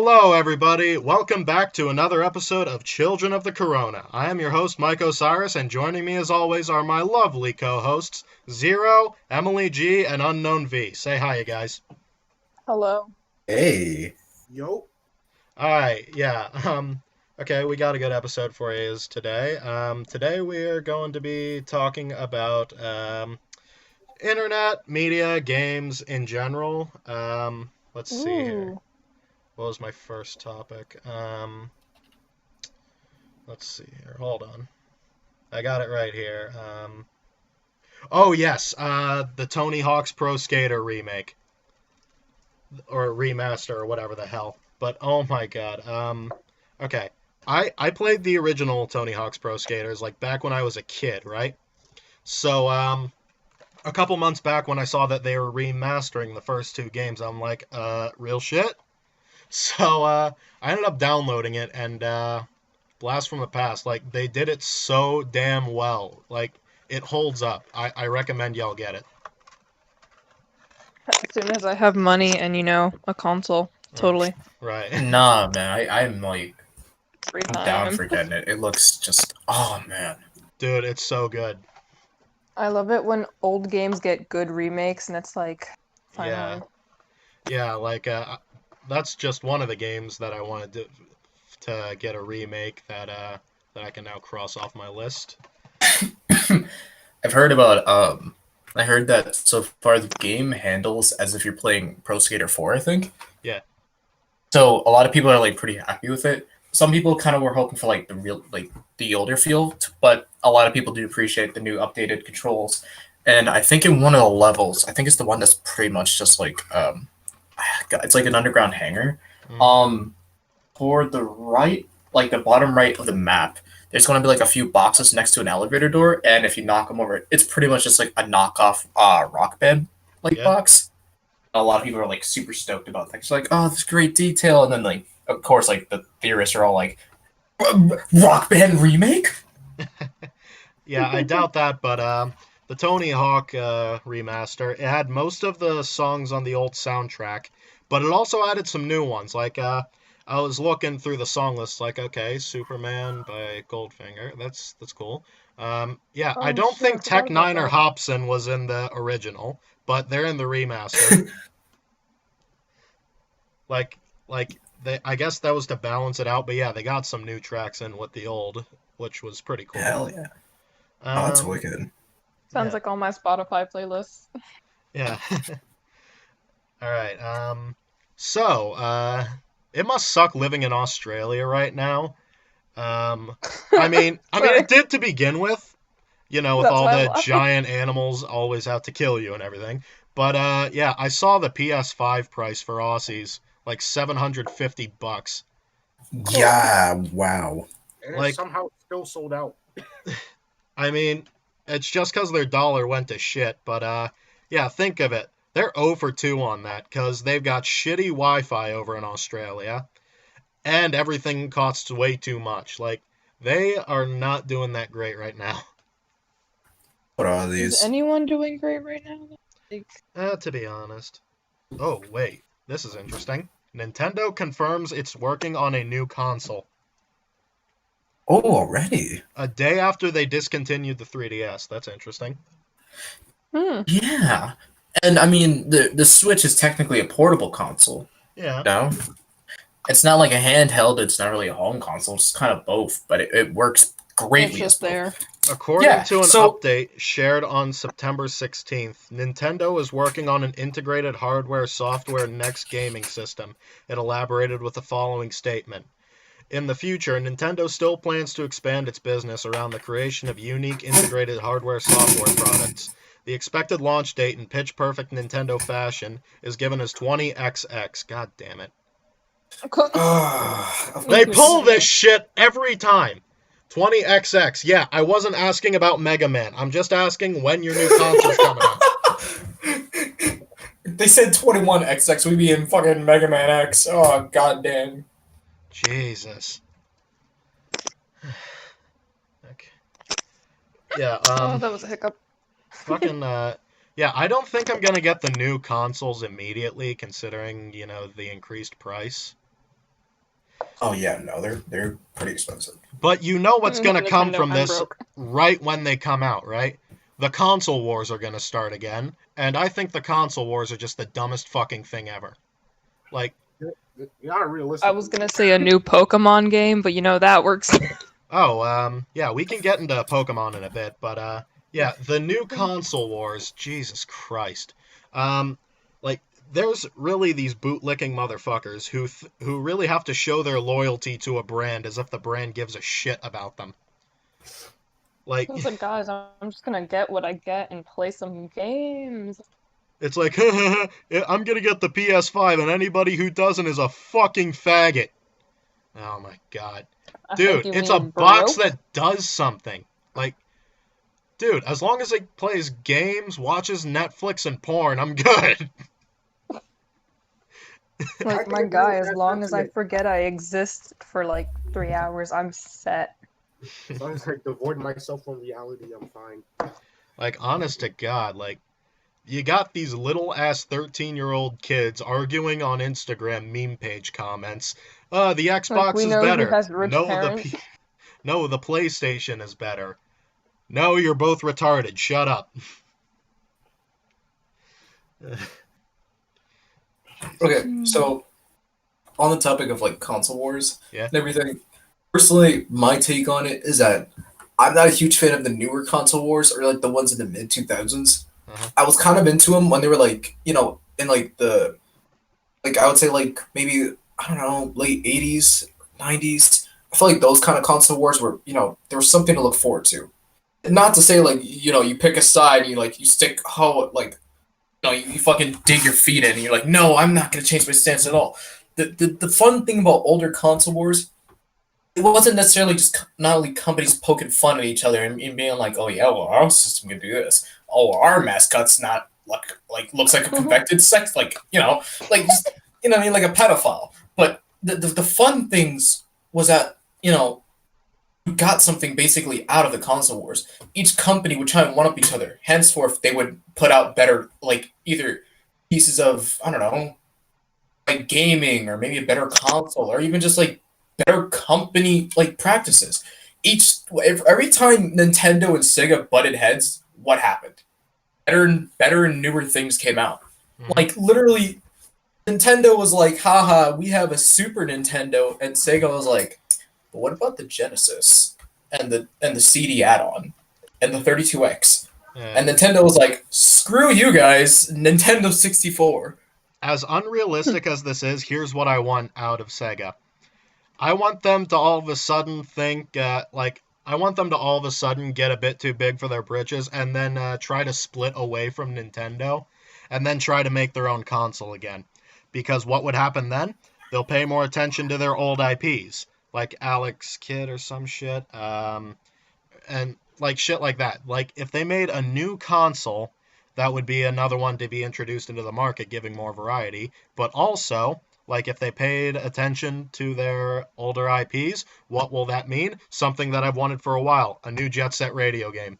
Hello, everybody. Welcome back to another episode of Children of the Corona. I am your host, Mike Osiris, and joining me as always are my lovely co-hosts, Zero, Emily G, and Unknown V. Say hi, you guys. Hello. Hey. Yo. Alright, yeah. Okay, we got a good episode for you today. Today we are going to be talking about internet, media, games in general. Let's see here. Ooh. What was my first topic? Let's see here. Hold on. I got it right here. Oh, yes. The Tony Hawk's Pro Skater remake. Or remaster, or whatever the hell. But, oh my god. Okay. I played the original Tony Hawk's Pro Skaters, like, back when I was a kid, right? So, a couple months back when I saw that they were remastering the first two games, I'm like, real shit? So, I ended up downloading it, and, blast from the past, like, they did it so damn well. Like, it holds up. I recommend y'all get it. As soon as I have money and, a console. Totally. Right. Nah, man, I'm Free I'm down time. for getting it. It looks just, oh man. Dude, it's so good. I love it when old games get good remakes and it's like, finally. Yeah, like, that's just one of the games that I wanted to get a remake that I can now cross off my list. I've heard about, I heard that so far the game handles as if you're playing Pro Skater 4, I think. Yeah. So a lot of people are, like, pretty happy with it. Some people kind of were hoping for, like, the older feel, but a lot of people do appreciate the new updated controls. And I think in one of the levels, I think it's the one that's pretty much just, like, it's like an underground hangar. Mm. For the right, like the bottom right of the map, there's going to be like a few boxes next to an elevator door, and if you knock them over, it's pretty much just like a knockoff Rock Band Yeah. box. A lot of people are like super stoked about things, like, oh, this great detail, and then like of course like the theorists are all like, Rock Band remake? Yeah, I doubt that, but the Tony Hawk remaster, it had most of the songs on the old soundtrack, but it also added some new ones. Like, I was looking through the song list, like, okay, Superman by Goldfinger, that's cool. Yeah, I Oh, don't shit, I think forgot Tech about Nine or that. Hobson was in the original, but they're in the remaster. like, I guess that was to balance it out, but yeah, they got some new tracks in with the old, which was pretty cool. Hell yeah! Oh, that's Um, wicked. Sounds yeah. like all my Spotify playlists. Yeah. All right. So, it must suck living in Australia right now. I mean, Sorry. it did to begin with, with That's all why I'm the laughing. giant animals always have to kill you and everything. But, yeah, I saw the PS5 price for Aussies, like $750. Yeah, wow. And Like- it's somehow still sold out. I mean, it's just because their dollar went to shit. But, yeah, think of it. They're 0 for 2 on that because they've got shitty Wi-Fi over in Australia, and everything costs way too much. Like, they are not doing that great right now. What are Is these? anyone doing great right now? Like, To be honest. Oh, wait. This is interesting. Nintendo confirms it's working on a new console. Oh, already? A day after they discontinued the 3DS. That's interesting. Yeah. And I mean, the Switch is technically a portable console. Yeah. No, it's not like a handheld. It's not really a home console. It's kind of both, but it works it's greatly as just both. there. According Yeah, to an so- update shared on September 16th, Nintendo is working on an integrated hardware-software next gaming system. It elaborated with the following statement. In the future, Nintendo still plans to expand its business around the creation of unique integrated hardware-software products. The expected launch date in pitch-perfect Nintendo fashion is given as 20XX. God damn it. They pull this shit every time. 20XX. Yeah, I wasn't asking about Mega Man. I'm just asking when your new console's coming out. They said 21XX. We be in fucking Mega Man X. Oh, goddamn. Jesus. Okay. Yeah, Oh, that was a hiccup. fucking, yeah, I don't think I'm gonna get the new consoles immediately, considering, the increased price. Oh yeah, no, they're pretty expensive. But you know what's gonna come Nintendo, from I'm this broke. right when they come out, right? The console wars are gonna start again, and I think the console wars are just the dumbest fucking thing ever. Like, You gotta I was realistically. gonna say a new Pokemon game, but that works. yeah, we can get into Pokemon in a bit, but yeah, the new console wars, Jesus Christ. Um, like, there's really these bootlicking motherfuckers who really have to show their loyalty to a brand as if the brand gives a shit about them. Like, I was like, guys, I'm just gonna get what I get and play some games. it's like, I'm gonna get the PS5, and anybody who doesn't is a fucking faggot. Oh my god. I think Dude, you it's a mean box broke. that does something. Like, dude, as long as it plays games, watches Netflix and porn, I'm good. I Like can my agree guy, with as that long as I sentiment. forget I exist for like 3 hours, I'm set. As long as I avoid myself from reality, I'm fine. Like, honest to God, like, you got these little ass 13-year-old kids arguing on Instagram meme page comments. The Like Xbox we is know who better. has rich parents. No, the PlayStation is better. No, you're both retarded. Shut up. Okay, so on the topic of like console wars Yeah. and everything, personally, my take on it is that I'm not a huge fan of the newer console wars or like the ones in the mid 2000s. Uh-huh. I was kind of into them when they were like, in like I would say like maybe, I don't know, late 80s, 90s. I feel like those kind of console wars were, there was something to look forward to. Not to say like, you pick a side and you stick, you fucking dig your feet in and you're like, no, I'm not going to change my stance at all. The fun thing about older console wars, it wasn't necessarily just not only companies poking fun at each other and being like, oh yeah, well our system can do this. Oh, our mascot's not like looks like a convicted sex, just what I mean, like a pedophile. But the fun things was that you got something basically out of the console wars. Each company would try and one up each other. Henceforth, they would put out better, like either pieces of, I don't know, like gaming or maybe a better console or even just like better company like practices. Every time Nintendo and Sega butted heads, what happened? Better and newer things came out. Mhm. Like literally, Nintendo was like, haha, we have a Super Nintendo, and Sega was like, but what about the Genesis and the CD add-on and the 32X? And Uh, Nintendo was like, screw you guys, Nintendo 64. as unrealistic as this is, here's what I want out of Sega. I want them to all of a sudden think, I want them to all of a sudden get a bit too big for their britches and then try to split away from Nintendo and then try to make their own console again. Because what would happen then? They'll pay more attention to their old IPs, like Alex Kidd or some shit, and like shit like that. Like, if they made a new console, that would be another one to be introduced into the market, giving more variety. But also, like, if they paid attention to their older IPs, what will that mean? Something that I've wanted for a while, a new Jet Set Radio game.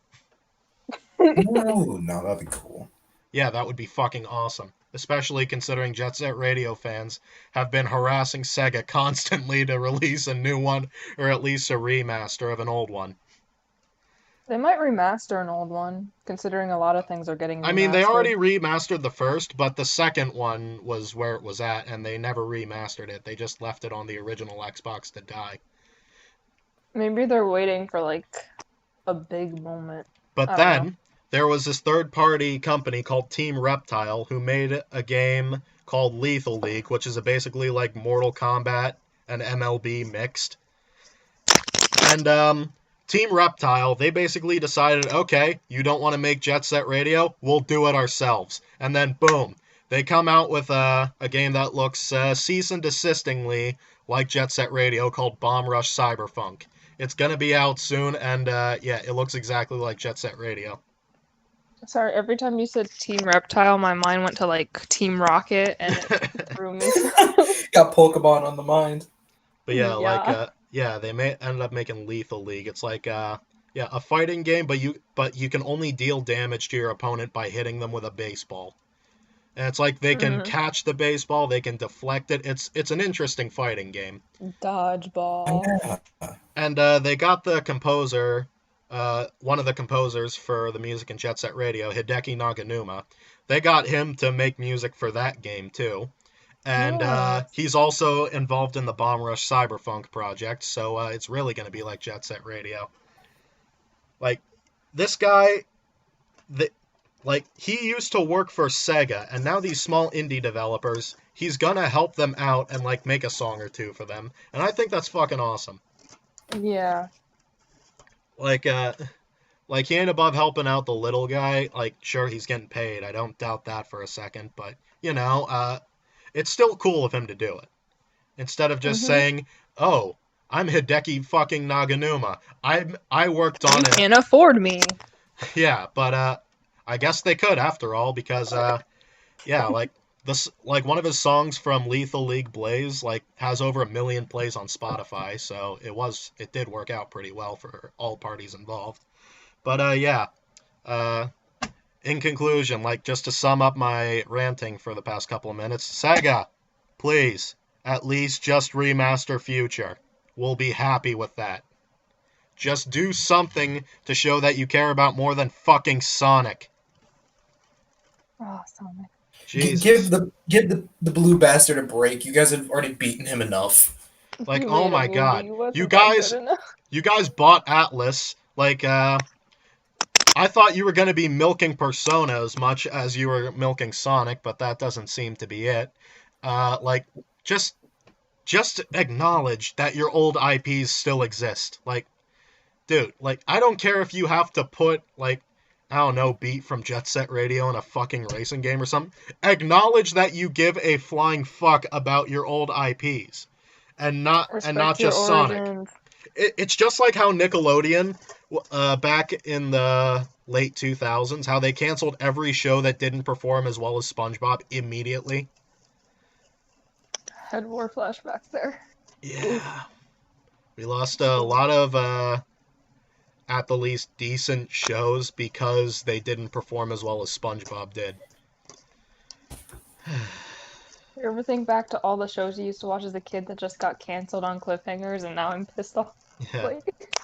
Ooh, no, that'd be cool. Yeah, that would be fucking awesome. Especially considering Jet Set Radio fans have been harassing Sega constantly to release a new one, or at least a remaster of an old one. They might remaster an old one, considering a lot of things are getting I mean, they remastered. already remastered the first, but the second one was where it was at, and they never remastered it. They just left it on the original Xbox to die. Maybe they're waiting for like a big moment. But I don't know. then there was this third-party company called Team Reptile who made a game called Lethal League, which is basically like Mortal Kombat and MLB mixed. And Team Reptile, they basically decided, okay, you don't want to make Jet Set Radio, we'll do it ourselves. And then boom, they come out with a game that looks cease and desistingly like Jet Set Radio called Bomb Rush Cyberpunk. It's gonna be out soon, and yeah, it looks exactly like Jet Set Radio. Sorry, every time you said Team Reptile, my mind went to like Team Rocket, and it threw me. Got Pokemon on the mind. But yeah, Yeah. yeah, they ended up making Lethal League. It's like yeah, a fighting game, but you can only deal damage to your opponent by hitting them with a baseball. And it's like they can Mhm. catch the baseball, they can deflect it. It's an interesting fighting game. Dodgeball. Yeah. And they got the composer, one of the composers for the music in Jet Set Radio, Hideki Naganuma. They got him to make music for that game too. And Oh. he's also involved in the Bomb Rush Cyberpunk project, so it's really going to be like Jet Set Radio. Like, this guy, he used to work for Sega, and now these small indie developers, he's gonna help them out and, like, make a song or two for them. And I think that's fucking awesome. Yeah. Like, he ain't above helping out the little guy. Like, sure, he's getting paid. I don't doubt that for a second, but, it's still cool of him to do it. Instead of just Mhm. saying, oh, I'm Hideki fucking Naganuma. I worked on You it. can't afford me. Yeah, but I guess they could after all because like one of his songs from Lethal League Blaze has over 1 million plays on Spotify, so it did work out pretty well for all parties involved. But in conclusion, just to sum up my ranting for the past couple of minutes, Sega, please, at least just remaster Future. We'll be happy with that. Just do something to show that you care about more than fucking Sonic. Oh, Sonic. Jesus. Give the blue bastard a break. You guys have already beaten him enough. Like, You oh made a my movie, God. wasn't You that guys- good enough? You guys bought Atlas. I thought you were going to be milking Persona as much as you were milking Sonic, but that doesn't seem to be it. Just acknowledge that your old IPs still exist. Dude, I don't care if you have to put, I don't know, Beat from Jet Set Radio in a fucking racing game or something. Acknowledge that you give a flying fuck about your old IPs. And not Respect your just Sonic. origins. It's just like how Nickelodeon, back in the late 2000s, how they canceled every show that didn't perform as well as SpongeBob immediately. Had war flashbacks there. Yeah. We lost a lot of, at the least, decent shows because they didn't perform as well as SpongeBob did. You ever think back to all the shows you used to watch as a kid that just got canceled on cliffhangers, and now I'm pissed off? Yeah. Like,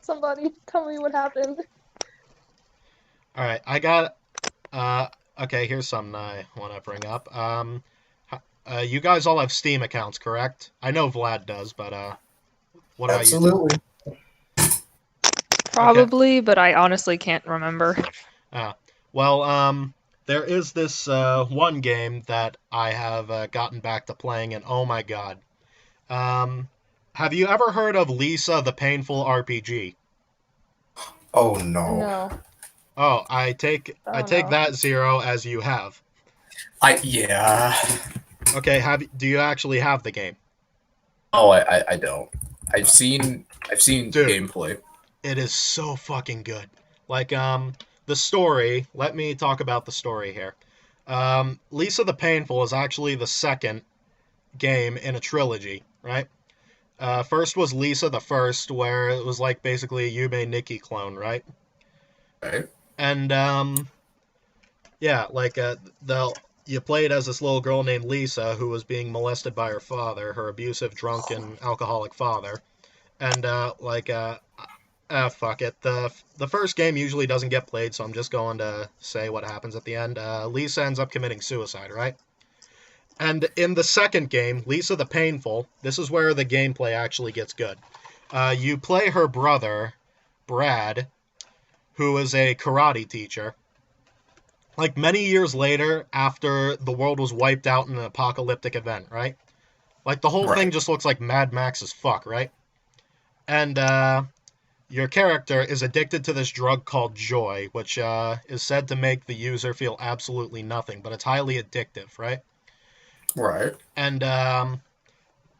somebody tell me what happened. Alright, I got... okay, here's something I want to bring up. You guys all have Steam accounts, correct? I know Vlad does, but, what about you? Absolutely. Probably, but I honestly can't remember. Well, there is this one game that I have gotten back to playing, and oh my god. Have you ever heard of Lisa the Painful RPG? Oh no. No. Oh, I take Oh, no. that 0 as you have. Yeah. Okay, do you actually have the game? Oh, I don't. I've seen Dude. gameplay. It is so fucking good. The story, let me talk about the story here. Lisa the Painful is actually the second game in a trilogy, right? First was Lisa the First, where it was basically a Yume Nikki clone, right? Right. And, you played as this little girl named Lisa who was being molested by her father, her abusive, drunken, alcoholic father. And, fuck it. The first game usually doesn't get played, so I'm just going to say what happens at the end. Lisa ends up committing suicide, right? And in the second game, Lisa the Painful, this is where the gameplay actually gets good. You play her brother, Brad, who is a karate teacher. Many years later, after the world was wiped out in an apocalyptic event, right? The whole Right. thing just looks like Mad Max as fuck, right? And, your character is addicted to this drug called Joy, which is said to make the user feel absolutely nothing, but it's highly addictive, right? Right. And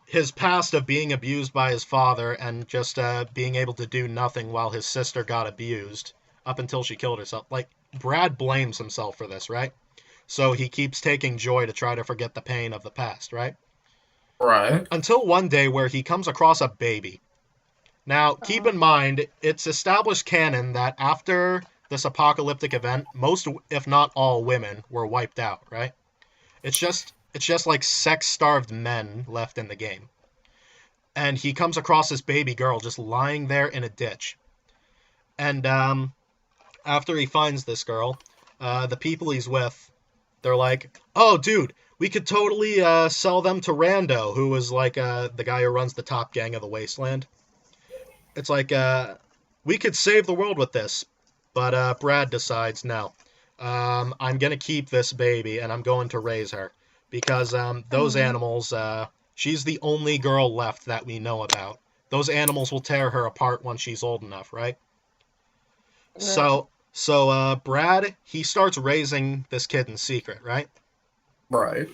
his past of being abused by his father and just being able to do nothing while his sister got abused up until she killed herself. Brad blames himself for this, right? So he keeps taking Joy to try to forget the pain of the past, right? Right. Until one day where he comes across a baby. Now, keep in mind, it's established canon that after this apocalyptic event, most, if not all, women were wiped out, right? It's just like sex-starved men left in the game. And he comes across this baby girl just lying there in a ditch. And after he finds this girl, the people he's with, they're like, oh, dude, we could totally sell them to Rando, who is like the guy who runs the top gang of the Wasteland. It's like, we could save the world with this. But Brad decides, no, I'm going to keep this baby, and I'm going to raise her. Because those animals, she's the only girl left that we know about. Those animals will tear her apart once she's old enough, right? So Brad, he starts raising this kid in secret, right? Right.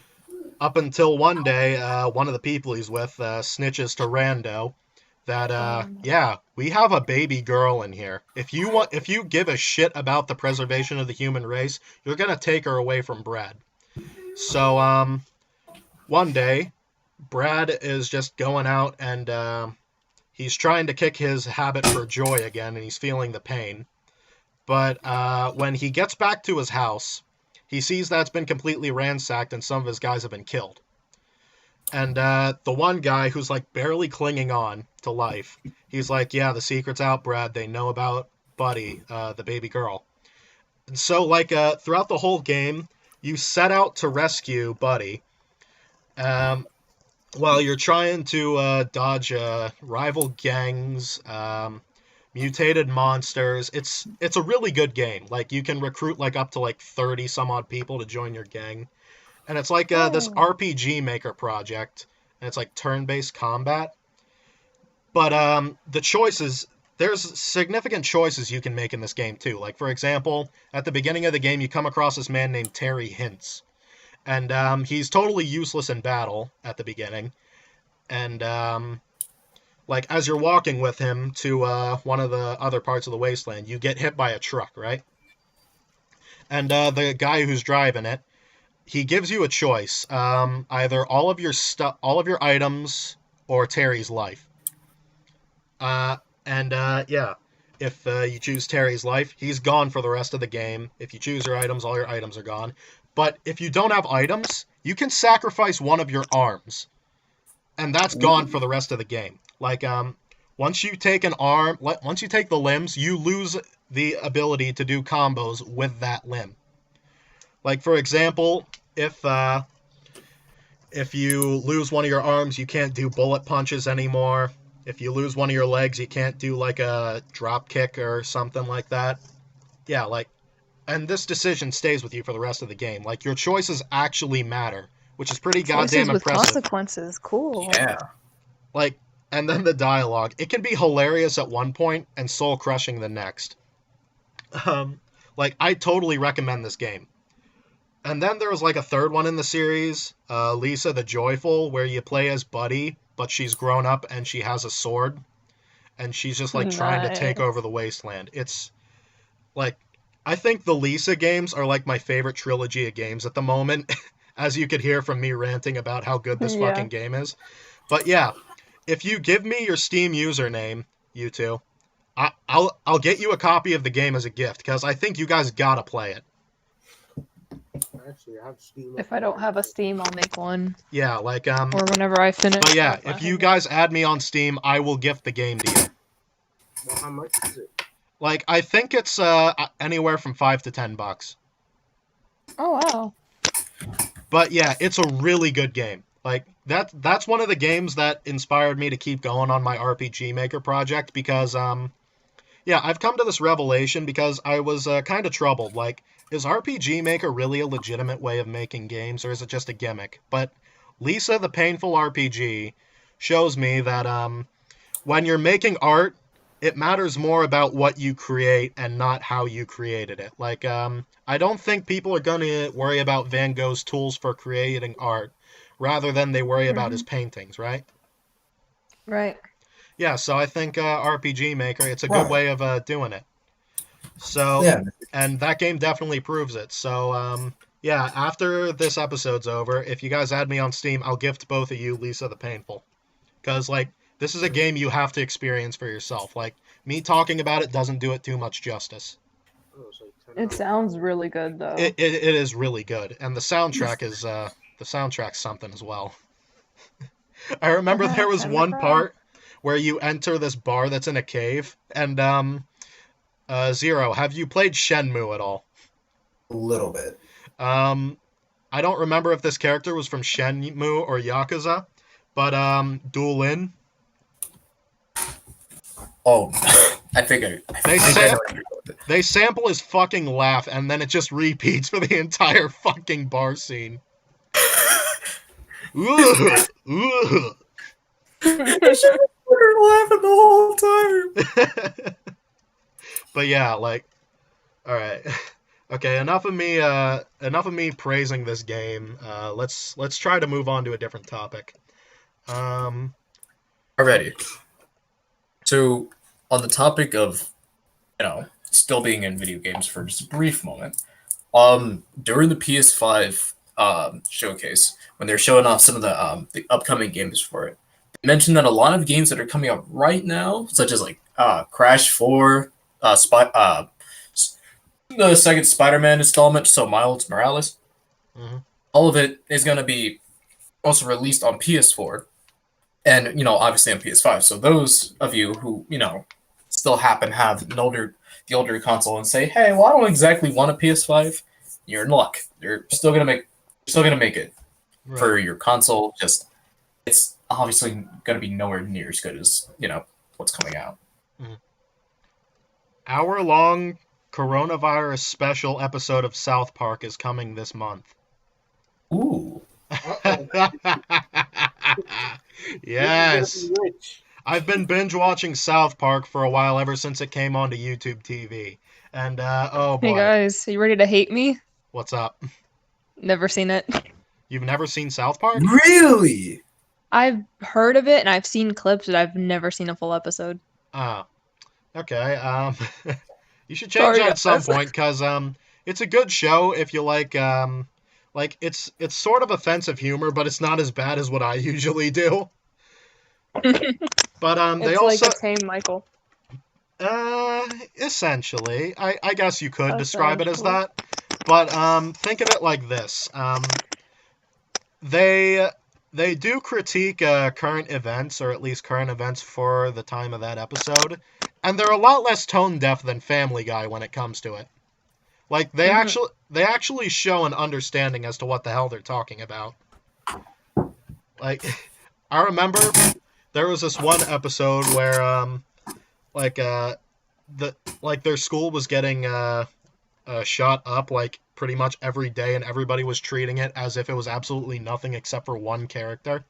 Up until one day, one of the people he's with snitches to Rando that, yeah, we have a baby girl in here. If you give a shit about the preservation of the human race, you're gonna take her away from Brad. So, one day, Brad is just going out and he's trying to kick his habit for joy again, and he's feeling the pain. But when he gets back to his house, he sees that it's been completely ransacked and some of his guys have been killed. And the one guy who's like barely clinging on to life, he's like, yeah, the secret's out, Brad. They know about Buddy, the baby girl. And so, like, throughout the whole game, you set out to rescue Buddy while you're trying to dodge rival gangs, mutated monsters. It's a really good game. Like, you can recruit like up to like 30 some odd people to join your gang. And it's like this RPG Maker project, and it's like turn-based combat. But the choices, there's significant choices you can make in this game too. Like, for example, at the beginning of the game, you come across this man named Terry Hintz. And he's totally useless in battle at the beginning. And like, as you're walking with him to one of the other parts of the wasteland, you get hit by a truck, right? And the guy who's driving it, he gives you a choice, either all of your items, or Terry's life. Yeah, if you choose Terry's life, he's gone for the rest of the game. If you choose your items, all your items are gone. But if you don't have items, you can sacrifice one of your arms, and that's gone for the rest of the game. Like, once you take the limbs, you lose the ability to do combos with that limb. Like, for example, if you lose one of your arms, you can't do bullet punches anymore. If you lose one of your legs, you can't do, like, a drop kick or something like that. Yeah, like, and this decision stays with you for the rest of the game. Like, your choices actually matter, which is pretty goddamn Choices with impressive. consequences. Cool. Yeah. Like, and then the dialogue. It can be hilarious at one point and soul-crushing the next. Like, I totally recommend this game. And then there was like a third one in the series, Lisa the Joyful, where you play as Buddy, but she's grown up and she has a sword. And she's just like trying to take over the wasteland. It's like, I think the Lisa games are like my favorite trilogy of games at the moment, as you could hear from me ranting about how good this fucking game is. But yeah, if you give me your Steam username, you two, I'll get you a copy of the game as a gift, because I think you guys gotta play it. Actually, I have Steam. If I don't have a Steam, I'll make one. Yeah, like, Or whenever I finish. but yeah, if you guys add me on Steam, I will gift the game to you. Well, how much is it? Like, I think it's anywhere from $5 to $10. Oh, wow. But yeah, it's a really good game. Like, that's one of the games that inspired me to keep going on my RPG Maker project, because yeah, I've come to this revelation because I was kind of troubled. Like, is RPG Maker really a legitimate way of making games, or is it just a gimmick? But Lisa the Painful RPG shows me that when you're making art, it matters more about what you create and not how you created it. Like, I don't think people are going to worry about Van Gogh's tools for creating art rather than they worry about his paintings, right? Right. Yeah, so I think RPG Maker, it's a good way of doing it. So, Yeah. and that game definitely proves it. So, yeah, after this episode's over, if you guys add me on Steam, I'll gift both of you Lisa the Painful. Because, like, this is a game you have to experience for yourself. Like, me talking about it doesn't do it too much justice. it's like 10 It hours. sounds really good though. It is really good, and the soundtrack is the soundtrack's something as well. I remember there was Kinda one crap. part where you enter this bar that's in a cave, and Zero, have you played Shenmue at all? A little bit. I don't remember if this character was from Shenmue or Yakuza, but Duel Lin. Oh, I think I They know say- where you're going with it. They sample his fucking laugh, and then it just repeats for the entire fucking bar scene. Ugh, ugh. I should have started laughing the whole time. But yeah, like, all right, okay. Enough of me praising this game. Let's try to move on to a different topic. Alrighty. So, on the topic of, still being in video games for just a brief moment, during the PS5 showcase, when they're showing off some of the upcoming games for it, they mentioned that a lot of games that are coming out right now, such as like Crash 4, the second Spider-Man installment, so Miles Morales, Mhm. all of it is going to be also released on PS4 and obviously on PS5. So those of you who still happen to have the older console and say, hey, well, I don't exactly want a PS5, you're in luck. You're still gonna make it Right. for your console. Just it's obviously gonna be nowhere near as good as what's coming out. Hour-long coronavirus special episode of South Park is coming this month. Ooh, Yes. Rich. I've been binge watching South Park for a while, ever since it came onto YouTube TV. And oh Hey boy, guys, are you ready to hate me? what's up? Never seen it. You've never seen South Park? really? I've heard of it and I've seen clips, but I've never seen a full episode. Ah, okay. You should Sorry, change that at some guys. point, because it's a good show if you like it's sort of offensive humor, but it's not as bad as what I usually do. But they It's also like a tame Michael. essentially, I guess you could describe it as Essentially. that. But think of it like this. They do critique current events, or at least current events for the time of that episode, and they're a lot less tone deaf than Family Guy when it comes to it. Like they Mhm. actually show an understanding as to what the hell they're talking about. Like I remember there was this one episode where their school was getting shot up like pretty much every day, and everybody was treating it as if it was absolutely nothing except for one character.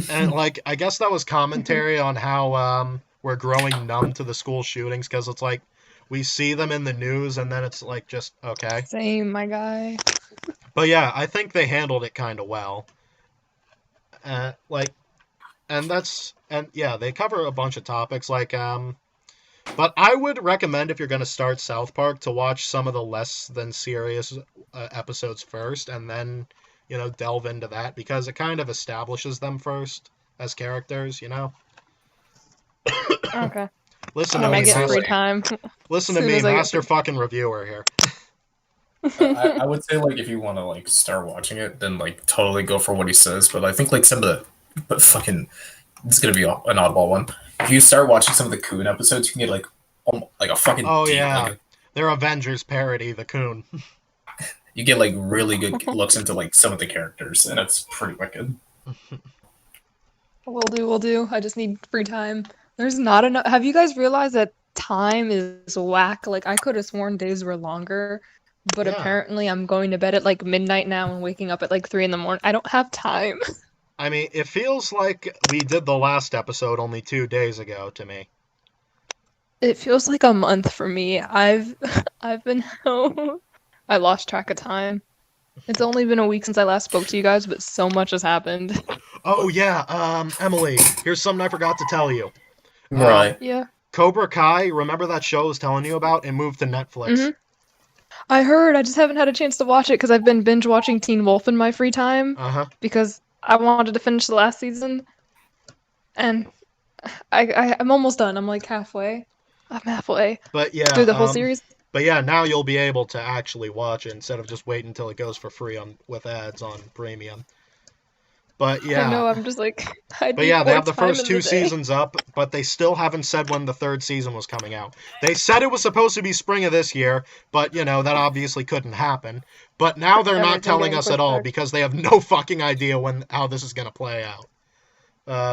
And like I guess that was commentary on how we're growing numb to the school shootings, because it's like we see them in the news and then it's like just okay. Same, my guy. But yeah, I think they handled it kind of well. They cover a bunch of topics but I would recommend, if you're going to start South Park, to watch some of the less than serious episodes first, and then delve into that, because it kind of establishes them first as characters. Okay. Listen When to I me, get master- free time. listen to soon me, as I get master fucking reviewer here. I would say like if you want to like start watching it, then like totally go for what he says. But I think like some of the, but fucking, this is gonna be an oddball one. If you start watching some of the Coon episodes, you can get like a fucking Oh, deep, yeah. like, They're Avengers parody, the Coon. you get like really good looks into like some of the characters, and it's pretty wicked. Will do. I just need free time. There's not enough. Have you guys realized that time is whack? Like, I could have sworn days were longer, but Yeah. apparently I'm going to bed at like midnight now and waking up at like 3 in the morning. I don't have time. I mean, it feels like we did the last episode only 2 days ago to me. It feels like a month for me. I've been I lost track of time. It's only been a week since I last spoke to you guys, but so much has happened. Oh yeah, Emily, here's something I forgot to tell you. Right. Yeah. Cobra Kai, remember that show I was telling you about? It moved to Netflix. Mhm. I heard. I just haven't had a chance to watch it because I've been binge watching Teen Wolf in my free time Uh-huh. because I wanted to finish the last season, and I'm almost done. I'm like halfway. I'm halfway But yeah, through the whole series. But yeah, now you'll be able to actually watch it instead of just waiting until it goes for free with ads on premium. But I know. yeah, I'm just like, I but need yeah, they more have the time first in two the day. seasons up, but they still haven't said when the third season was coming out. They said it was supposed to be spring of this year, but that obviously couldn't happen. But now they're not Everything telling getting us at pushed all back. because they have no fucking idea how this is gonna play out,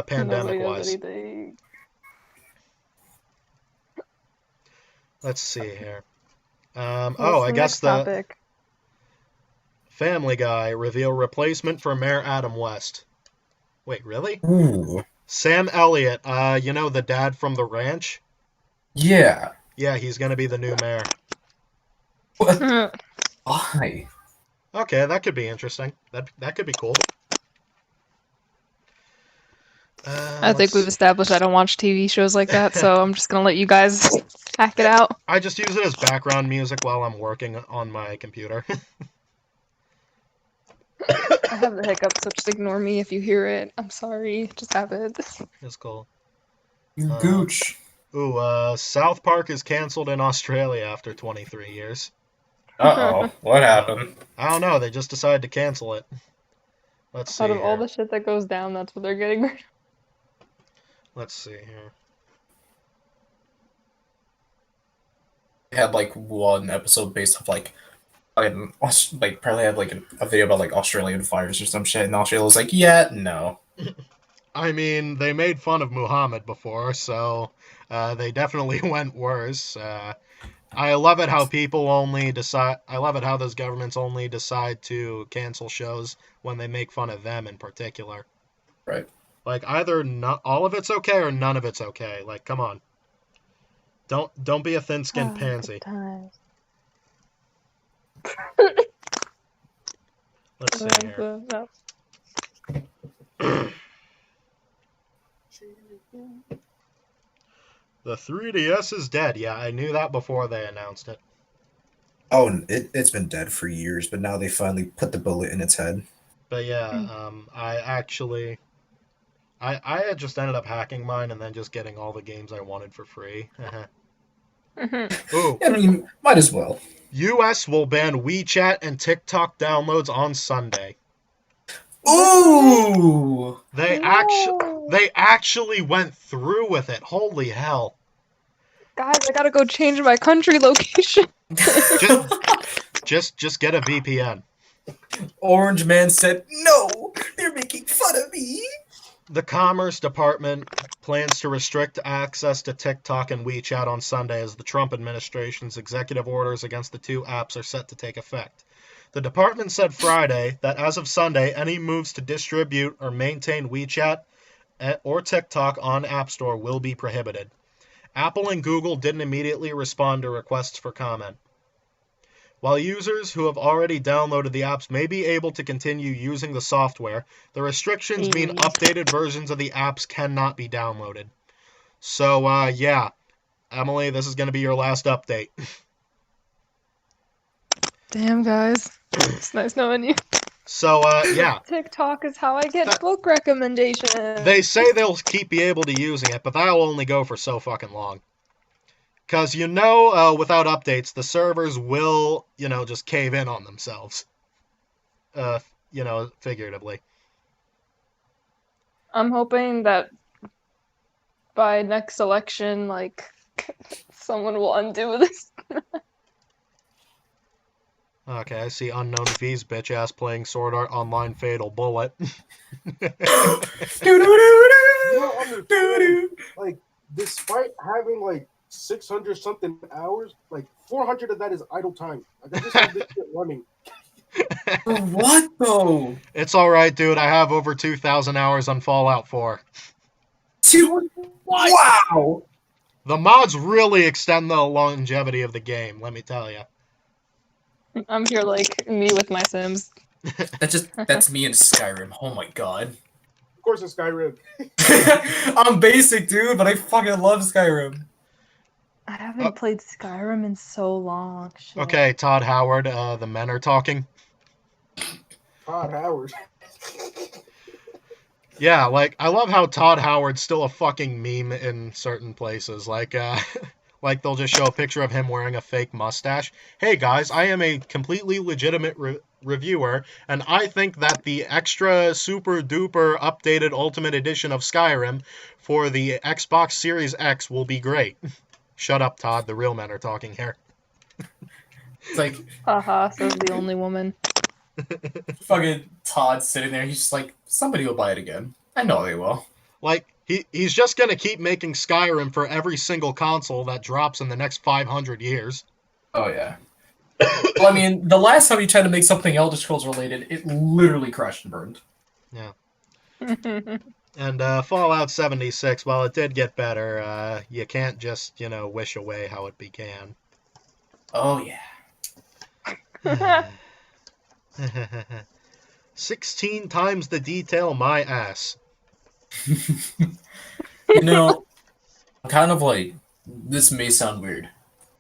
pandemic Nobody knows wise. anything. Let's see here. What's I the guess next the topic? Family Guy reveal replacement for Mayor Adam West. Wait, really? Ooh. Sam Elliott, the dad from The Ranch? Yeah. Yeah, he's gonna be the new mayor. What? Why? Okay, that could be interesting. That could be cool. I think we've established I don't watch TV shows like that, so I'm just gonna let you guys hack it out. I just use it as background music while I'm working on my computer. I have the hiccup, so just ignore me if you hear it. I'm sorry. Just have it. It's cool. You gooch. South Park is canceled in Australia after 23 years. Uh-oh. What happened? I don't know, they just decided to cancel it. Let's see Out of all here. the shit that goes down, that's what they're getting rid of. Let's see here. They had like one episode based off like probably had like a video about like Australian fires or some shit, and Australia was like, yeah, no. I mean, they made fun of Muhammad before, so they definitely went worse. I love it how people only decide. I love it how those governments only decide to cancel shows when they make fun of them in particular. Right. Like either not all of it's okay or none of it's okay. Like, come on. Don't be a thin-skinned pansy. Let's see here. The 3DS is dead. Yeah, I knew that before they announced it. Oh, it's been dead for years, but now they finally put the bullet in its head. But yeah, I had just ended up hacking mine and then just getting all the games I wanted for free. Ooh, I mean, might as well. US will ban WeChat and TikTok downloads on Sunday. Ooh! They actually went through with it. Holy hell. Guys, I gotta go change my country location. Just get a VPN. Orange Man said, no! They're making fun of me! The Commerce Department plans to restrict access to TikTok and WeChat on Sunday as the Trump administration's executive orders against the two apps are set to take effect. The department said Friday that as of Sunday, any moves to distribute or maintain WeChat or TikTok on App Store will be prohibited. Apple and Google didn't immediately respond to requests for comment. While users who have already downloaded the apps may be able to continue using the software, the restrictions mean updated versions of the apps cannot be downloaded. So, yeah. Emily, this is going to be your last update. Damn, guys. It's nice knowing you. So, yeah. TikTok is how I get book recommendations. They say they'll keep be able to using it, but that'll only go for so fucking long. Because, without updates, the servers will, just cave in on themselves. Figuratively. I'm hoping that by next election, someone will undo this. Okay, I see Unknown V's bitch ass playing Sword Art Online Fatal Bullet. Like, despite having 600 something hours, 400 of that is idle time. I just have this shit running. What though? It's alright, dude. I have over 2,000 hours on Fallout 4. Wow! The mods really extend the longevity of the game, let me tell you. I'm here me with my Sims. That's me in Skyrim. Oh my god. Of course, it's Skyrim. I'm basic, dude, but I fucking love Skyrim. I haven't played Skyrim in so long. Shit. Okay, Todd Howard, the men are talking. Todd Howard. Yeah, I love how Todd Howard's still a fucking meme in certain places. Like Like, they'll just show a picture of him wearing a fake mustache. Hey, guys, I am a completely legitimate reviewer, and I think that the extra super duper updated Ultimate Edition of Skyrim for the Xbox Series X will be great. Shut up, Todd. The real men are talking here. It's like Haha, says the only woman. fucking Todd sitting there. He's just like, somebody will buy it again. I know they will. Like, he's just going to keep making Skyrim for every single console that drops in the next 500 years. Oh, yeah. Well, I mean, the last time he tried to make something Elder Scrolls related, it literally crashed and burned. Yeah. And Fallout 76, while it did get better, you can't just, wish away how it began. Oh, yeah. 16 times the detail, my ass. You know, kind of like, this may sound weird,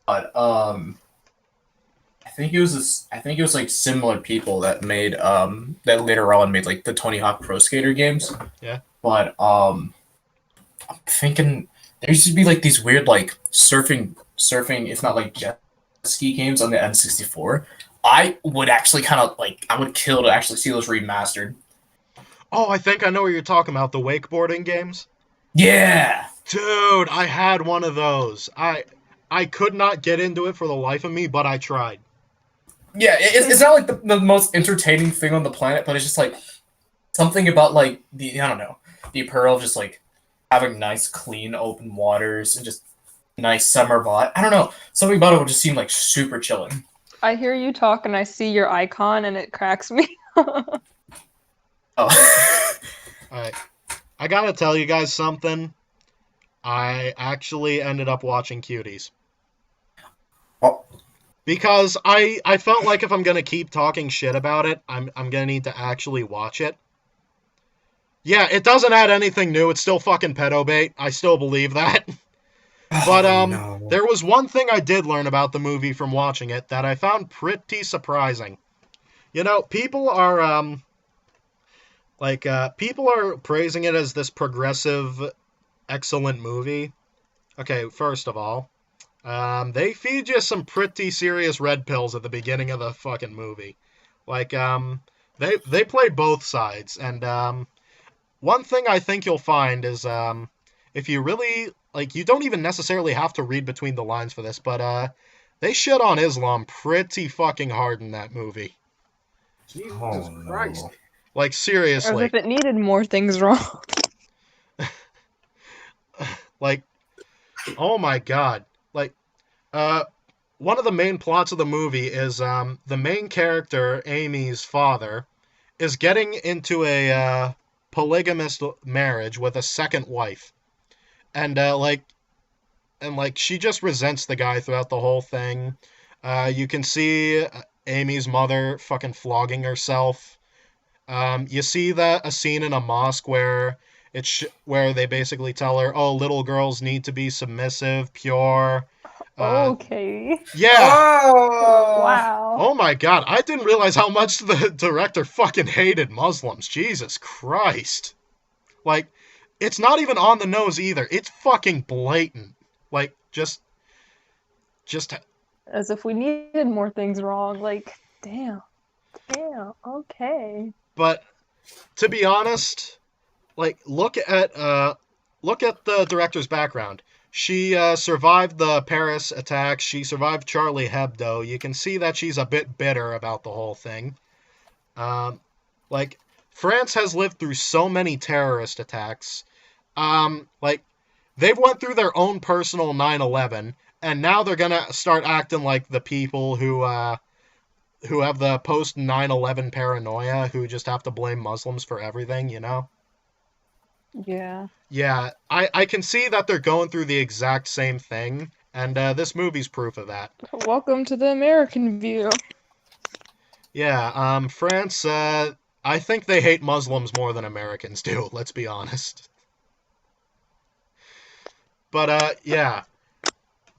but I think it was like similar people that made that later on made like the Tony Hawk Pro Skater games. Yeah. But I'm thinking there used to be like these weird like surfing if not like jet ski games on the N64. I would actually kind of like I would kill to actually see those remastered. Oh, I think I know what you're talking about, the wakeboarding games. Yeah. Dude, I had one of those. I could not get into it for the life of me, but I tried. Yeah, it's not like the most entertaining thing on the planet, but it's just like something about like the apparel of just like having nice, clean, open waters and just nice summer vibe. I don't know, something about it would just seem like super chilling. I hear you talk and I see your icon and it cracks me. Oh, Alright. I gotta tell you guys something. I actually ended up watching Cuties. Oh. Because I felt like if I'm gonna keep talking shit about it, I'm gonna need to actually watch it. Yeah, it doesn't add anything new. It's still fucking pedo bait. I still believe that. But no. there was one thing I did learn about the movie from watching it that I found pretty surprising. People are people are praising it as this progressive, excellent movie. Okay, first of all, they feed you some pretty serious red pills at the beginning of the fucking movie. Like, they play both sides, and one thing I think you'll find is if you really you don't even necessarily have to read between the lines for this, but they shit on Islam pretty fucking hard in that movie. Jesus Oh, no. Christ. Like, As seriously. if it needed more things wrong. Like, oh my god. Like, one of the main plots of the movie is the main character, Amy's father, is getting into a polygamous marriage with a second wife. And she just resents the guy throughout the whole thing. You can see Amy's mother fucking flogging herself. You see a scene in a mosque where where they basically tell her, "Oh, little girls need to be submissive, pure." Okay. Yeah. Wow. Oh my god, I didn't realize how much the director fucking hated Muslims. Jesus Christ. Like, it's not even on the nose either. It's fucking blatant. Like, just As if we needed more things wrong. Like, damn, okay. But to be honest, like, look at the director's background. She survived the Paris attacks. She survived Charlie Hebdo. You can see that she's a bit bitter about the whole thing. Like, France has lived through so many terrorist attacks. Like, they've went through their own personal 9/11, and now they're gonna start acting like the people who have the post 9/11 paranoia, who just have to blame Muslims for everything, Yeah. Yeah, I can see that they're going through the exact same thing, and this movie's proof of that. Welcome to the American view. Yeah, France, I think they hate Muslims more than Americans do, let's be honest. But, yeah.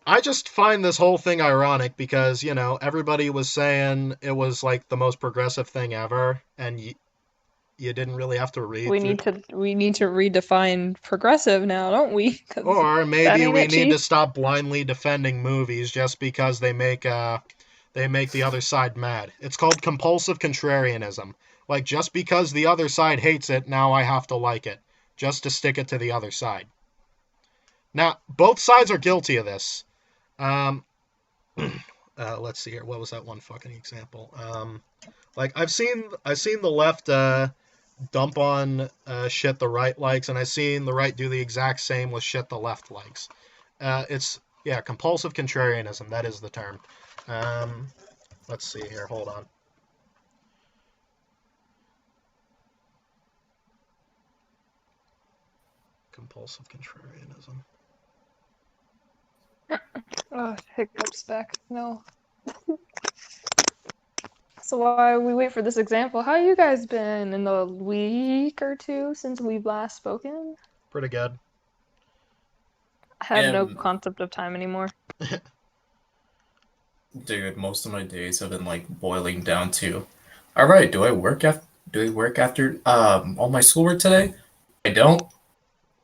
I just find this whole thing ironic because, everybody was saying it was, like, the most progressive thing ever, and you didn't really have to read We through. need to redefine progressive now, don't we? 'Cause Or that maybe ain't we it, need to Chief. stop blindly defending movies just because they make the other side mad. It's called compulsive contrarianism. Like, just because the other side hates it, now I have to like it, just to stick it to the other side. Now, both sides are guilty of this. Let's see here. What was that one fucking example? Like, I've seen the left dump on shit the right likes, and I've seen the right do the exact same with shit the left likes. It's compulsive contrarianism. That is the term. Let's see here. Hold on. Compulsive contrarianism. Oh, hiccups back. No. So while we wait for this example, how you guys been in the week or two since we've last spoken? Pretty good. I have no Um, concept of time anymore. Dude, most of my days have been like boiling down to, all right, do I work after all my schoolwork today? I don't.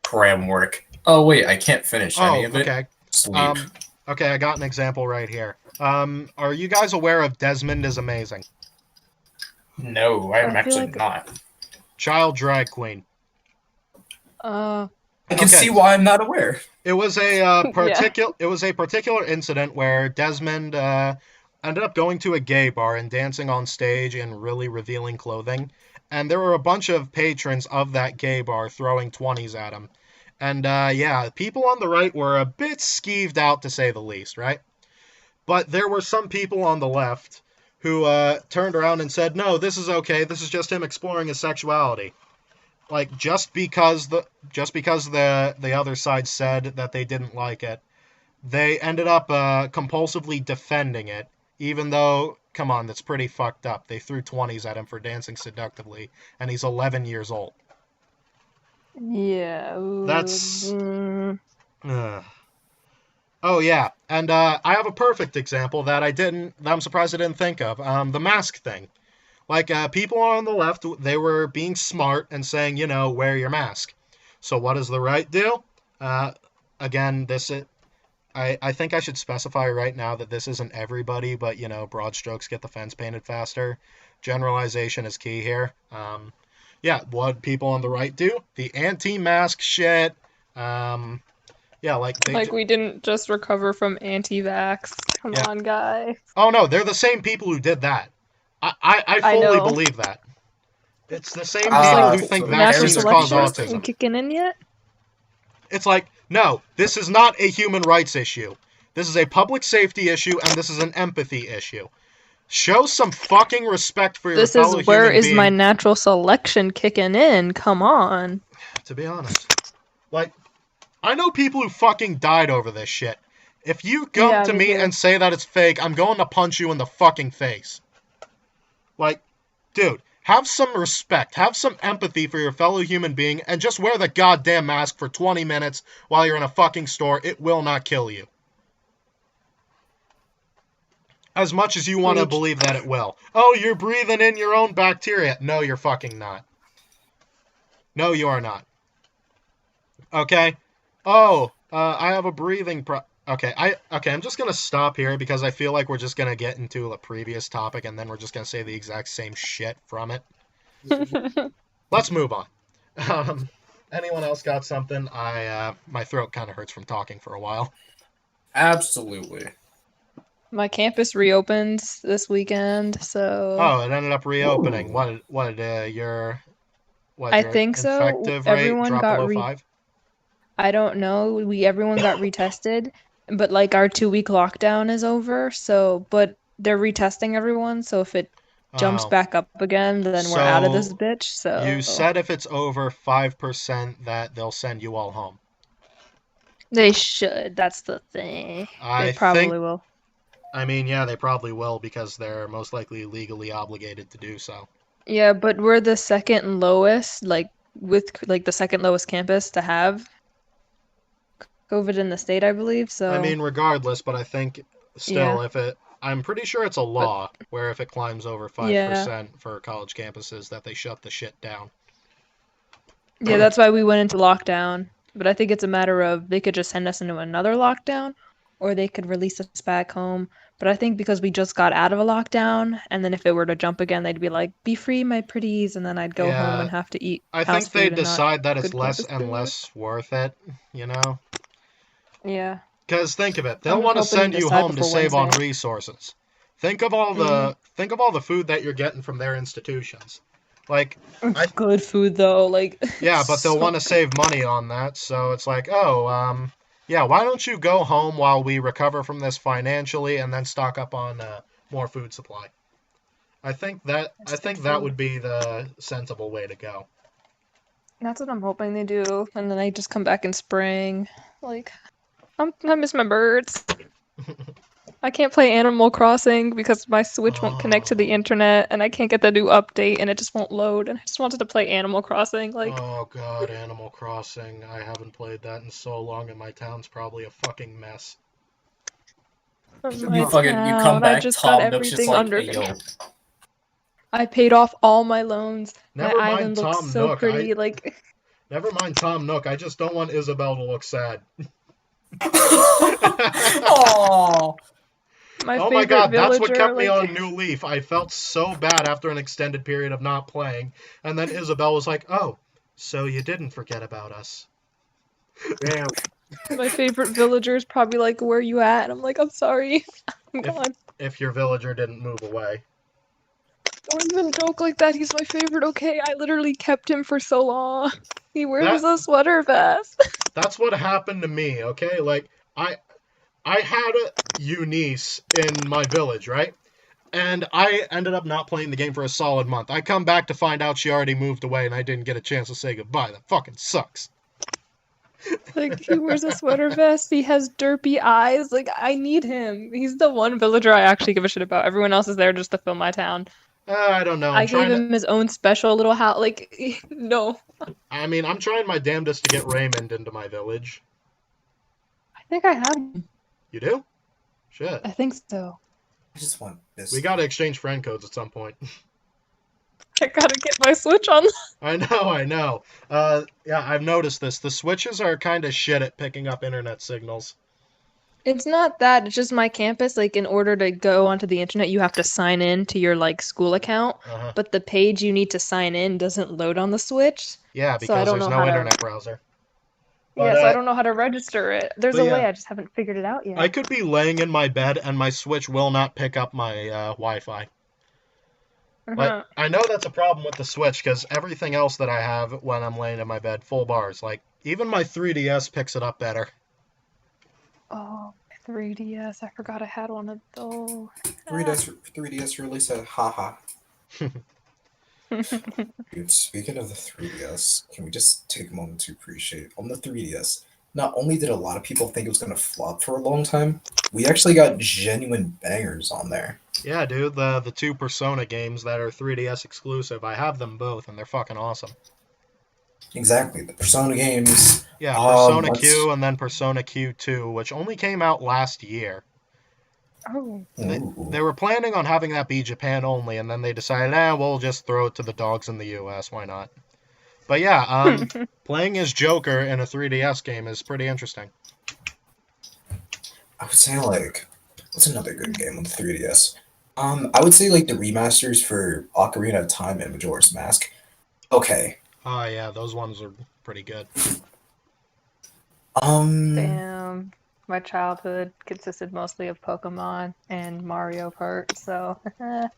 Cram work. Oh wait, I can't finish any of it. Okay. Sleep. Okay, I got an example right here. Are you guys aware of Desmond is Amazing? No, I I'm feel actually like- not. Child drag queen. I can Okay. see why I'm not aware. It was a particular incident where Desmond ended up going to a gay bar and dancing on stage in really revealing clothing, and there were a bunch of patrons of that gay bar throwing 20s at him. And people on the right were a bit skeeved out, to say the least, right? But there were some people on the left who turned around and said, no, this is okay, this is just him exploring his sexuality. Like, just because the other side said that they didn't like it, they ended up compulsively defending it, even though, come on, that's pretty fucked up. They threw 20s at him for dancing seductively, and he's 11 years old. Yeah. That's- mm, Oh yeah, and I have a perfect example that I'm surprised I didn't think of. The mask thing. Like, people on the left, they were being smart and saying, wear your mask. So what does the right do? Again, I think I should specify right now that this isn't everybody, but, broad strokes get the fence painted faster. Generalization is key here. What people on the right do? The anti-mask shit. we didn't just recover from anti-vax. Come Yeah. on, guy. Oh no, they're the same people who did that. I fully know. believe that. It's the same Just people like, who think so Natural vaccines Vaccines cause selection autism. isn't kicking in yet? It's like, no, this is not a human rights issue. This is a public safety issue, and this is an empathy issue. Show some fucking respect for your This fellow is where human is being. my natural selection kicking in? Come on. To be honest, like, I know people who fucking died over this shit. If you come Yeah, to me me too. and say that it's fake, I'm going to punch you in the fucking face. Like, dude, have some respect, have some empathy for your fellow human being, and just wear the goddamn mask for 20 minutes while you're in a fucking store. It will not kill you. As much as you want to Preach. believe that it will. Oh, you're breathing in your own bacteria. No, you're fucking not. No, you are not. Okay? Oh, I have a breathing Okay, I'm just gonna stop here because I feel like we're just gonna get into a previous topic and then we're just gonna say the exact same shit from it. Let's move on. Anyone else got something? My throat kind of hurts from talking for a while. Absolutely. My campus reopens this weekend, so Oh, it ended up reopening. Ooh. Your I your think so. infective rate Everyone dropped got below 5? I don't know. Everyone got retested, but like our 2-week lockdown is over, but they're retesting everyone, so if it jumps Oh. back up again, then we're out of this So, bitch. So You said if it's over 5% that they'll send you all home. they should. That's the thing. I They probably think- will. I mean, yeah, they probably will because they're most likely legally obligated to do so. Yeah, but we're the second lowest, the second lowest campus to have COVID in the state, I believe. So I mean, regardless, but I think still, Yeah. I'm pretty sure it's a law where if it climbs over 5% for college campuses that they shut the shit down. Yeah, that's why we went into lockdown. But I think it's a matter of they could just send us into another lockdown, or they could release us back home. But I think because we just got out of a lockdown, and then if it were to jump again, they'd be like, "Be free, my pretties," and then I'd go home Yeah, and have to eat I house think they food and not decide that it's good less campus and food. less worth it, you know? Yeah. Because think of it, they'll I'm want to hoping they send you decide home to before save on Wednesday. resources. Think of all the food that you're getting from their institutions. Like, It's good food though, like yeah, but they'll so want to good. save money on that, so it's like, oh, yeah, why don't you go home while we recover from this financially and then stock up on more food supply? I think that Instant would food. be the sensible way to go. That's what I'm hoping they do, and then I just come back in spring. Like, I miss my birds. I can't play Animal Crossing because my Switch won't connect to the Oh, internet, and I can't get the new update, and it just won't load. And I just wanted to play Animal Crossing. Like, oh God, Animal Crossing. I haven't played that in so long, and my town's probably a fucking mess. from Should my You not. fucking you come town, I back, just got Tom Nook's just everything like, under hey yo. control. I paid off all my loans. My Never mind island looks Tom so Nook. pretty. Like, Never mind Tom Nook. I just don't want Isabel to look sad. Oh, my Oh my favorite God, that's what villager. kept me Like, on New Leaf. I felt so bad after an extended period of not playing, and then Isabel was like, "Oh, so you didn't forget about us." Damn. my favorite villager is probably like, "Where you at?" And I'm like, "I'm sorry, I'm If gone." if your villager didn't move away. Don't even joke like that. He's my favorite. Okay, I literally kept him for so long. He wears That a sweater vest. that's what happened to me, okay? Like I had a Eunice in my village, right? And I ended up not playing the game for a solid month. I come back to find out she already moved away and I didn't get a chance to say goodbye. That fucking sucks. Like, he wears a sweater vest. He has derpy eyes. Like, I need him. He's the one villager I actually give a shit about. Everyone else is there just to fill my town. I don't know. I gave him his own special little house. Like, no. I'm trying my damnedest to get Raymond into my village. I think I have him. You do? Shit. I think so. I just want this. We gotta exchange friend codes at some point. I gotta get my Switch on. I know. Yeah, I've noticed this. The switches are kind of shit at picking up internet signals. It's not that. It's just my campus. Like, in order to go onto the internet, you have to sign in to your, like, school account. Uh-huh. But the page you need to sign in doesn't load on the Switch. Yeah, So I because don't there's know no how to. internet browser. Yeah, But so I don't know how to register it. There's but a yeah. way, I just haven't figured it out yet. I could be laying in my bed and my Switch will not pick up my Wi-Fi. Like, I know that's a problem with the Switch because everything else that I have when I'm laying in my bed, full bars. Like, even my 3DS picks it up better. Oh, 3DS. I forgot I had one of those. 3DS release a haha. Dude, speaking of the 3DS, can we just take a moment to appreciate on the 3DS? Not only did a lot of people think it was gonna flop for a long time, we actually got genuine bangers on there. Yeah, dude, the two Persona games that are 3DS exclusive, I have them both and they're fucking awesome. Exactly, the Persona games. Yeah, Persona let's- Q and then Persona Q2, which only came out last year. Oh, Ooh. They were planning on having that be Japan only, and then they decided, we'll just throw it to the dogs in the US. Why not? But yeah, playing as Joker in a 3DS game is pretty interesting. I would say like, what's another good game on the 3DS? I would say like the remasters for Ocarina of Time and Majora's Mask. Okay. Oh yeah, those ones are pretty good. damn. My childhood consisted mostly of Pokemon and Mario Kart, so.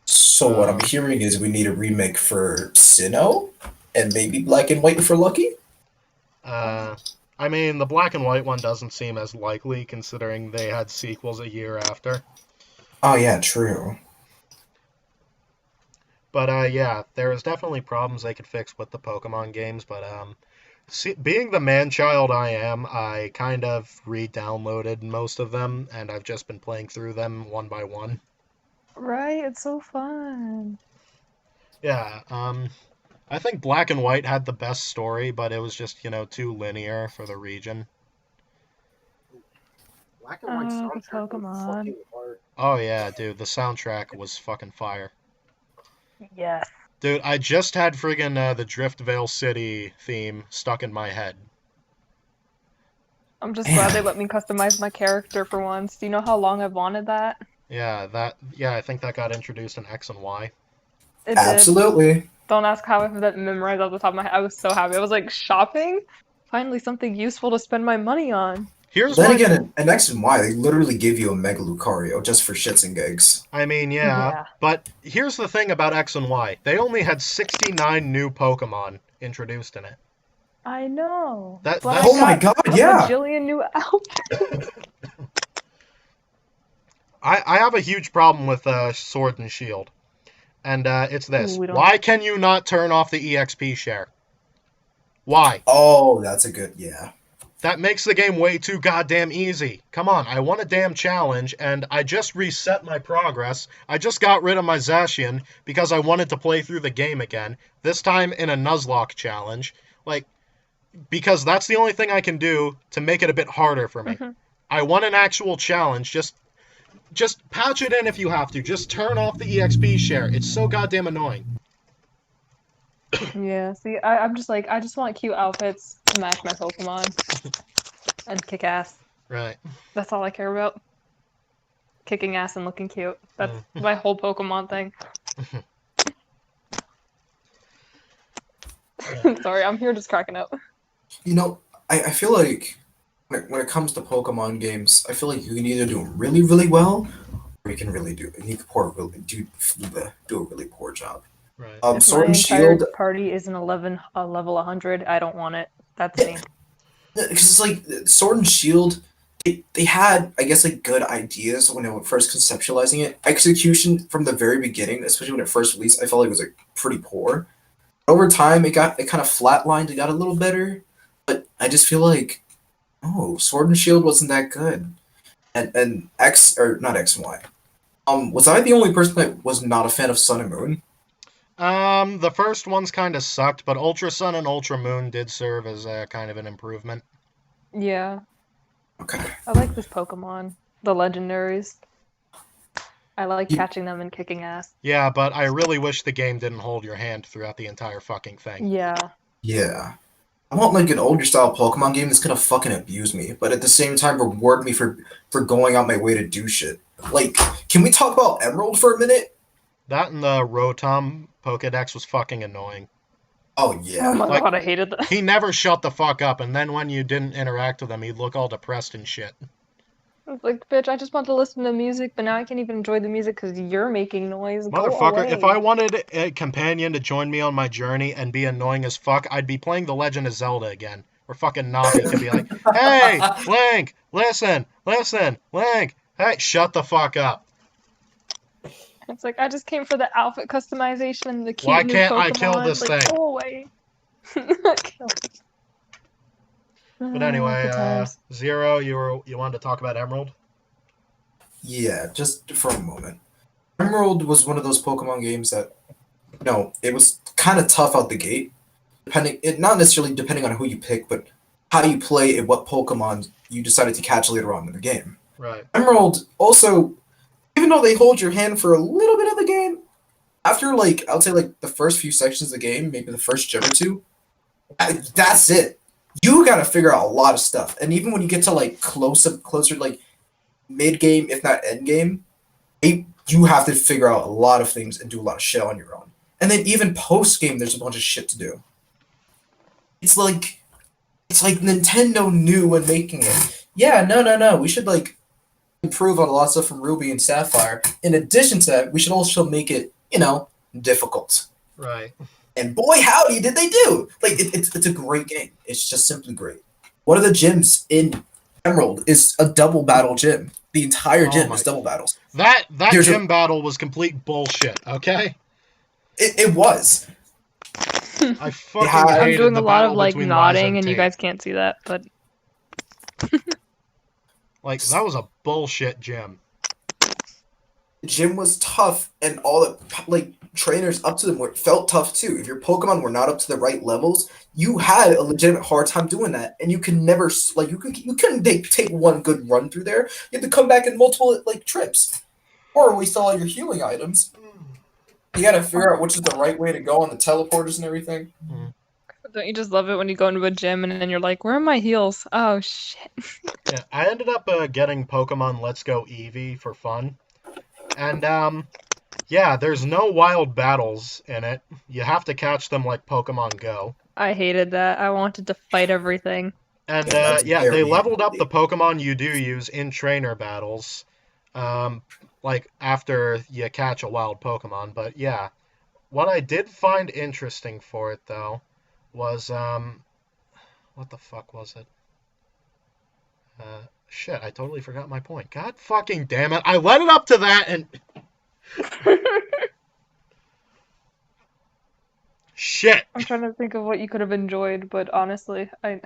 So what I'm hearing is we need a remake for Sinnoh and maybe Black and White for Lucky. I mean, the black and white one doesn't seem as likely considering they had sequels a year after. Oh yeah, true. But yeah, there is definitely problems they could fix with the Pokemon games, but being the man-child I am, I kind of re-downloaded most of them, and I've just been playing through them one by one. Right, it's so fun. Yeah, I think Black and White had the best story, but it was just, too linear for the region. Black and White The soundtrack was Pokemon. fucking hard. Oh yeah, dude, the soundtrack was fucking fire. Yes. Dude, I just had friggin' the Driftvale City theme stuck in my head. I'm just glad they Man, let me customize my character for once. Do you know how long I've wanted that? Yeah, I think that got introduced in X and Y. It did. absolutely. Don't ask how I have that memorized off the top of my head. I was so happy. I was like, shopping? Finally something useful to spend my money on. Here's Then my again, in X and Y, they literally give you a Mega Lucario just for shits and gigs. I mean, yeah, Yeah. but here's the thing about X and Y. They only had 69 new Pokemon introduced in it. I know. That- But that's- I Oh my got god, a yeah. bajillion new outfits. I have a huge problem with Sword and Shield, and it's this. Ooh, we don't- Why can you not turn off the EXP share? Why? Oh, that's a good, yeah. That makes the game way too goddamn easy. Come on, I want a damn challenge, and I just reset my progress. I just got rid of my Zacian because I wanted to play through the game again, this time in a Nuzlocke challenge. Like, because that's the only thing I can do to make it a bit harder for me. Mhm. I want an actual challenge. Just patch it in if you have to. Just turn off the EXP share. It's so goddamn annoying. Yeah, see, I'm just like, I just want cute outfits to match my Pokemon and kick ass. Right. That's all I care about. Kicking ass and looking cute. That's Mm. my whole Pokemon thing. Sorry, I'm here just cracking up. You know, I feel like when it comes to Pokemon games, I feel like you can either do really, really well, or you can really do do a really poor job. Right. If Sword my and entire Shield, party is a level 100, I don't want it. That's me. because it's like Sword and Shield, they had, I guess, like good ideas when they were first conceptualizing it. Execution from the very beginning, especially when it first released, I felt like it was like pretty poor. Over time, it kind of flatlined. It got a little better, but I just feel like, oh, Sword and Shield wasn't that good. And X, or not X and Y. Was I the only person that was not a fan of Sun and Moon? The first ones kind of sucked, but Ultra Sun and Ultra Moon did serve as a kind of an improvement. Yeah, Okay. I like this Pokemon. The legendaries. I like You- catching them and kicking ass. Yeah, but I really wish the game didn't hold your hand throughout the entire fucking thing. Yeah. Yeah. I want like an older style Pokemon game that's gonna fucking abuse me, but at the same time reward me for going out my way to do shit. Like, can we talk about Emerald for a minute? That and the Rotom Pokedex was fucking annoying. Oh Oh yeah. my Like- god, I hated that. He never shut the fuck up, and then when you didn't interact with him, he'd look all depressed and shit. It's like, bitch, I just want to listen to music, but now I can't even enjoy the music because you're making noise. Go Motherfucker, away. if I wanted a companion to join me on my journey and be annoying as fuck, I'd be playing The Legend of Zelda again. Where fucking Navi could be like, hey, Link, listen, Link, hey, shut the fuck up. It's like, I just came for the outfit customization and the cute Why new can't I Pokemon. kill this like, thing? Go away. Kill it. But anyway, Good times. Zero, you wanted to talk about Emerald? Yeah, just for a moment. Emerald was one of those Pokemon games that, it was kind of tough out the gate. Not necessarily depending on who you pick, but how you play and what Pokemon you decided to catch later on in the game. Right. Emerald also, even though they hold your hand for a little bit of the game, after I would say the first few sections of the game, maybe the first gym or two, that's it. You got to figure out a lot of stuff, and even when you get to closer mid game, if not end game, you have to figure out a lot of things and do a lot of shit on your own. And then even post game, there's a bunch of shit to do. It's like Nintendo knew when making it. Yeah, no. We should improve on a lot of stuff from Ruby and Sapphire. In addition to that, we should also make it, difficult. Right. And boy, howdy, did they do! It's a great game. It's just simply great. One of the gyms in Emerald is a double battle gym. The entire Oh gym my- is double battles. That Here's gym battle was complete bullshit, okay? It was. I fucking Yeah, I'm I'm hated doing the a lot of battle like between Liza nodding, and you Tate. guys can't see that, but Like, that was a bullshit gym. The gym was tough, and all the trainers up to them felt tough too. If your Pokemon were not up to the right levels, you had a legitimate hard time doing that, and you could never you couldn't take one good run through there. You had to come back in multiple trips. or waste all your healing items. You gotta figure out which is the right way to go on the teleporters and everything. Don't you just love it when you go into a gym and then you're like, where are my heals? Oh, shit. Yeah, I ended up getting Pokemon Let's Go Eevee for fun. And, yeah, there's no wild battles in it. You have to catch them like Pokemon Go. I hated that. I wanted to fight everything. And, Yeah, that's yeah, very they leveled up handy. the Pokemon you do use in trainer battles, like, after you catch a wild Pokemon. But, yeah, what I did find interesting for it, though, was, what the fuck was it? Shit, I totally forgot my point. God fucking damn it. I led it up to that and... Shit. I'm trying to think of what you could have enjoyed, but honestly, I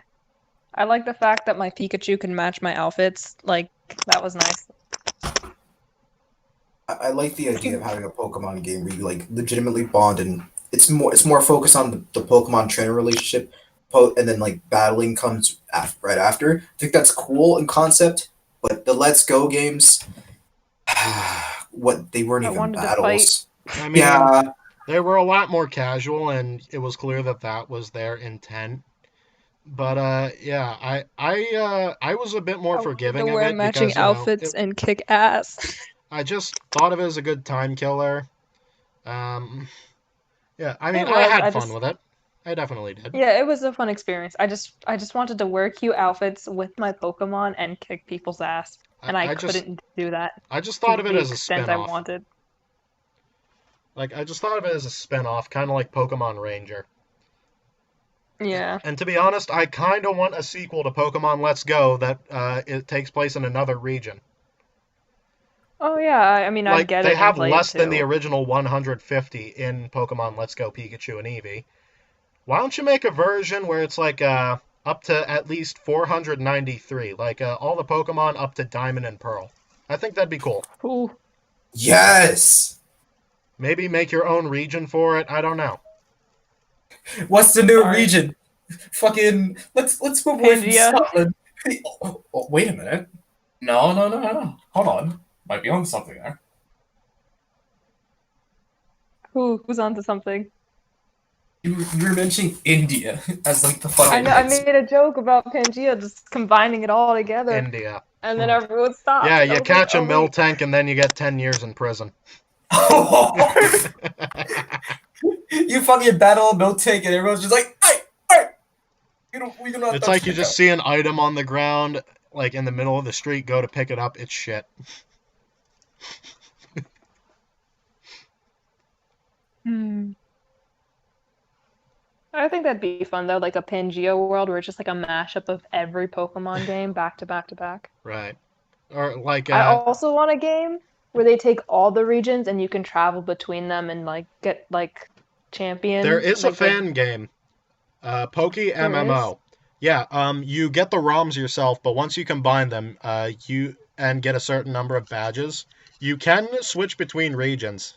like the fact that my Pikachu can match my outfits. Like, that was nice. I like the idea of having a Pokemon game where you like legitimately bond, and it's more focused on the Pokemon trainer relationship, and then like battling comes right after. I think that's cool in concept, but the Let's Go games, they weren't I even wanted to battles. I mean, Yeah, they were a lot more casual, and it was clear that that was their intent. But yeah, I was a bit more I wanted forgiving to of wear it matching because, you know, outfits and kick ass. I just thought of it as a good time killer. Yeah, I mean, It I was. had I fun just with it. I definitely did. Yeah, it was a fun experience. I just wanted to wear cute outfits with my Pokemon and kick people's ass, and I I just couldn't do that I just to thought of it the as a extent I spin-off. wanted. Like, I just thought of it as a spin-off, kind of like Pokemon Ranger. Yeah. And to be honest, I kind of want a sequel to Pokemon Let's Go that it takes place in another region. Oh yeah, I mean, I'd Like, get they it and have play it less than the too. original 150 in Pokemon Let's Go Pikachu and Eevee. Why don't you make a version where it's like up to at least 493, like all the Pokemon up to Diamond and Pearl? I think that'd be cool. Ooh, yes. Maybe make your own region for it. I don't know. What's the new Sorry. region? Fucking let's move away from Pangaea. Scotland. Oh, wait a minute. No. Hold on. Might be on something there. Who's onto something? You were mentioning India as like the fucking. I know. I made a joke about Pangea just combining it all together, India. and then everyone stopped. Yeah, and I you was like, catch a oh, mill wait. tank and then you get 10 years in prison. You fucking battle a milk tank and everyone's just like, hey, we do not. It's touch like you the just see an item on the ground, like in the middle of the street, go to pick it up, it's shit. Hmm. I think that'd be fun though, like a Pangea world where it's just like a mashup of every Pokemon game back to back to back. Right. Or like, I also want a game where they take all the regions and you can travel between them and like get like champions. there is a like the fan game, Poke There is? MMO. Yeah, you get the ROMs yourself, but once you combine them, you and get a certain number of badges, you can switch between regions.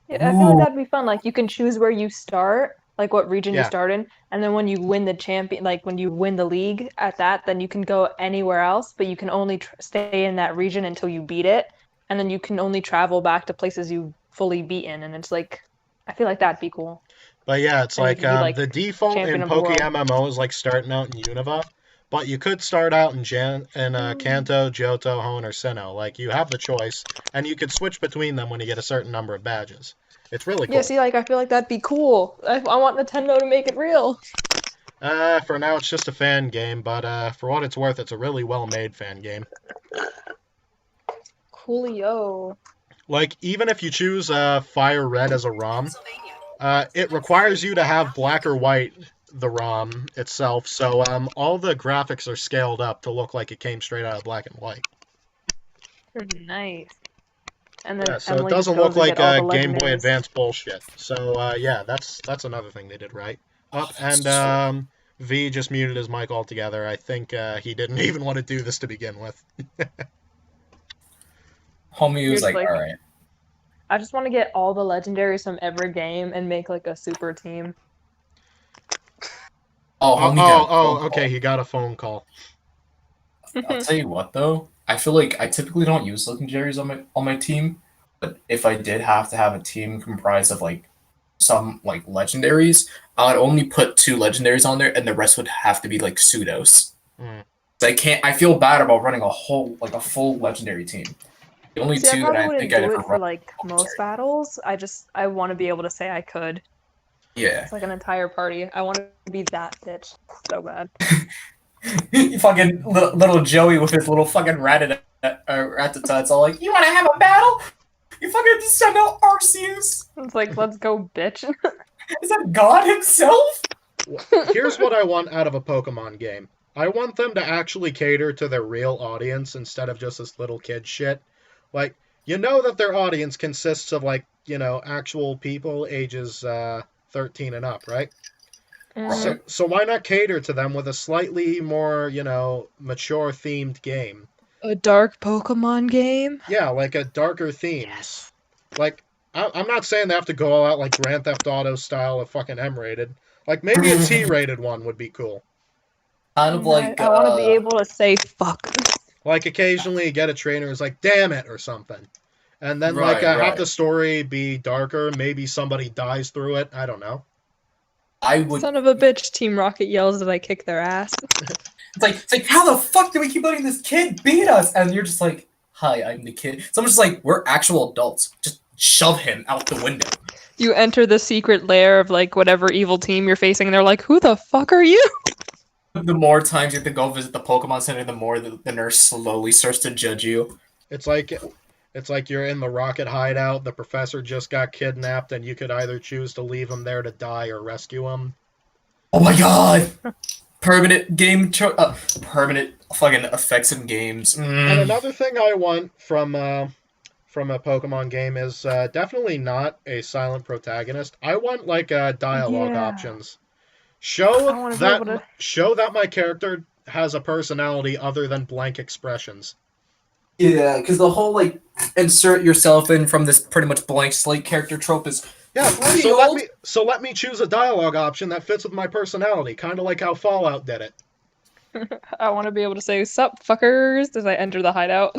Yeah, I feel like Ooh. that'd be fun. Like you can choose where you start, like what region you Yeah. start in, and then when you win the champion, like when you win the league at that, then you can go anywhere else, but you can only stay in that region until you beat it, and then you can only travel back to places you've fully beaten, and it's like, I feel like that'd be cool. But yeah, it's And you like, can be like the default champion in of the Poke world. MMO is like starting out in Unova, but you could start out in Kanto, Johto, Hoenn, or Sinnoh. Like, you have the choice, and you could switch between them when you get a certain number of badges. It's really cool. Yeah, see, like I feel like that'd be cool. I want Nintendo to make it real. For now, it's just a fan game, but for what it's worth, it's a really well-made fan game. Coolio. Like, even if you choose Fire Red as a ROM, it requires you to have black or white, the ROM itself, so all the graphics are scaled up to look like it came straight out of black and white. Nice. And then Yeah, so Emily it doesn't just goes look to like get all the Game Boy legendaries. Advance bullshit. So yeah, that's another thing they did right. And V just muted his mic altogether. I think he didn't even want to do this to begin with. Homie You're was just like, like- all right. I just want to get all the legendaries from every game and make like a super team. Oh, homie got a phone Okay, he got a phone call. call. I'll tell you what though, I feel like I typically don't use legendaries on my team, but if I did have to have a team comprised of like some like legendaries, I'd only put 2 legendaries on there, and the rest would have to be like pseudos. Mm. So I feel bad about running a full legendary team. The only See, I 2 that probably I wouldn't think I'd do ever it for run. like Oh, most sorry. battles. I want to be able to say I could. Yeah. It's like an entire party. I want to be that bitch so bad. You fucking little Joey with his little fucking rat-a-tats all like, you want to have a battle? You fucking send out Arceus. It's like, let's go, bitch. Is that God himself? Here's what I want out of a Pokemon game. I want them to actually cater to their real audience instead of just this little kid shit. Like, you know that their audience consists of, like, you know, actual people ages 13 and up, right? Mhm. So why not cater to them with a slightly more, you know, mature themed game? A dark Pokemon game? Yeah, like a darker themes. Yes. Like, I'm not saying they have to go all out like Grand Theft Auto style of fucking M-rated. Like, maybe a T-rated one would be cool. Kind of like I want to be able to say fuck. Like, occasionally get a trainer who's like, damn it, or something. And then, Right, like, have right. the story be darker. Maybe somebody dies through it. I don't know. I would. Son of a bitch, Team Rocket yells as I kick their ass. It's like, how the fuck do we keep letting this kid beat us? And you're just like, hi, I'm the kid. Someone's just like, we're actual adults. Just shove him out the window. You enter the secret lair of like whatever evil team you're facing, and they're like, "Who the fuck are you?" The more times you have to go visit the Pokemon Center, the more the nurse slowly starts to judge you. It's like you're in the Rocket hideout. The professor just got kidnapped, and you could either choose to leave him there to die or rescue him. Oh my god! Permanent permanent fucking effects in games. And another thing I want from a Pokemon game is definitely not a silent protagonist. I want like dialogue Yeah. options. I wanna be able to- Show that my character has a personality other than blank expressions. Yeah, because the whole like insert yourself in from this pretty much blank slate character trope is Yeah, pretty so old. let me choose a dialogue option that fits with my personality, kind of like how Fallout did it. I want to be able to say "sup, fuckers" as I enter the hideout.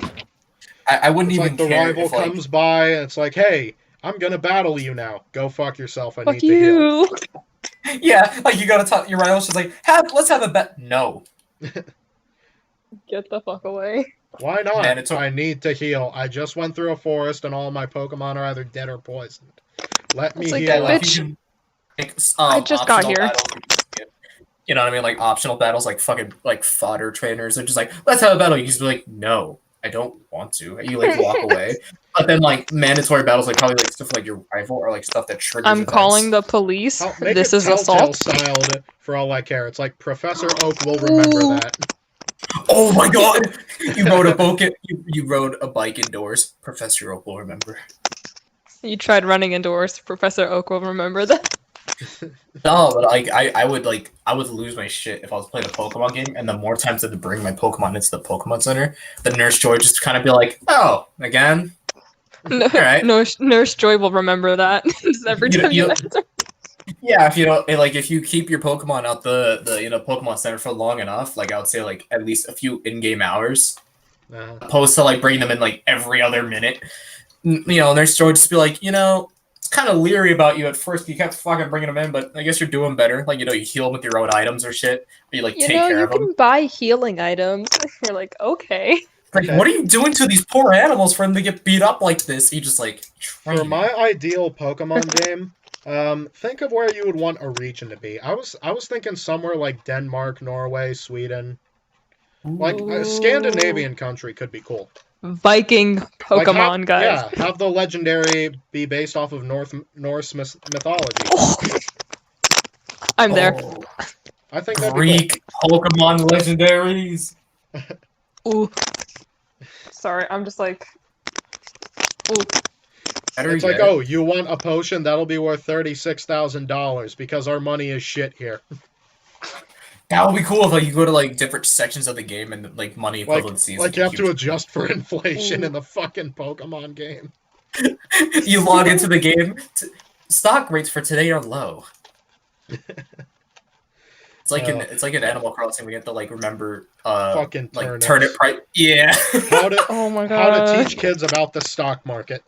I wouldn't It's even like the care rival if, like, comes by and it's like, "Hey, I'm gonna battle you now. Go fuck yourself. I Fuck need to heal." you. yeah, like you gotta talk your rival's just like, let's have a bet. No. Get the fuck away. Why not? Man, it's I need to heal. I just went through a forest and all my Pokemon are either dead or poisoned. Let me It's like, heal. bitch, if you can, like, I just got optional here. battles, you know what I mean? Like optional battles, like fucking like fodder trainers. They're just like, let's have a battle. You just be like, no, I don't want to. You like walk away. But then like mandatory battles, like probably like stuff like your rival or like stuff that triggers. I'm events. calling the police. Make This it is Telltale assault. styled for all I care. It's like Professor Oak will remember Ooh. that. Oh my god! You rode a you rode a bike indoors. Professor Oak will remember. You tried running indoors. Professor Oak will remember that. No, but like I would lose my shit if I was playing a Pokemon game, and the more times I had to bring my Pokemon into the Pokemon Center, the Nurse Joy just kind of be like, "Oh, again." No, Alright. Nurse Joy will remember that. Just every You- time you you- enter. Yeah, if you don't like, if you keep your Pokemon out the Pokemon Center for long enough, like I would say like at least a few in-game hours, opposed to like bringing them in like every other minute. Nurse Joy would just be like, it's kind of leery about you at first. You kept fucking bringing them in, but I guess you're doing better. Like, you heal them with your own items or shit. Or you like You take know, care you of them. can buy healing items. You're like, okay. Like, what are you doing to these poor animals for them to get beat up like this? You just like For train my them. ideal Pokemon game, think of where you would want a region to be. I was thinking somewhere like Denmark, Norway, Sweden. Like a Scandinavian country could be cool. Viking Like, Pokemon, guys. Yeah, have the legendary be based off of Norse mythology. I'm there. Oh, I think that'd be Greek Pokemon legendaries. Ooh. Sorry, I'm just like. Ooh. Better It's like, yet, oh, you want a potion? That'll be worth $36,000 because our money is shit here. that would be cool if like you go to like different sections of the game and like money Like, equivalencies. like you have to huge. adjust for inflation Ooh. in the fucking Pokemon game. You log into the game. Stock rates for today are low. It's like in Animal Crossing. We have to like remember Fucking like turnips. turnip price. Yeah. How to Oh my how to god. teach kids about the stock market.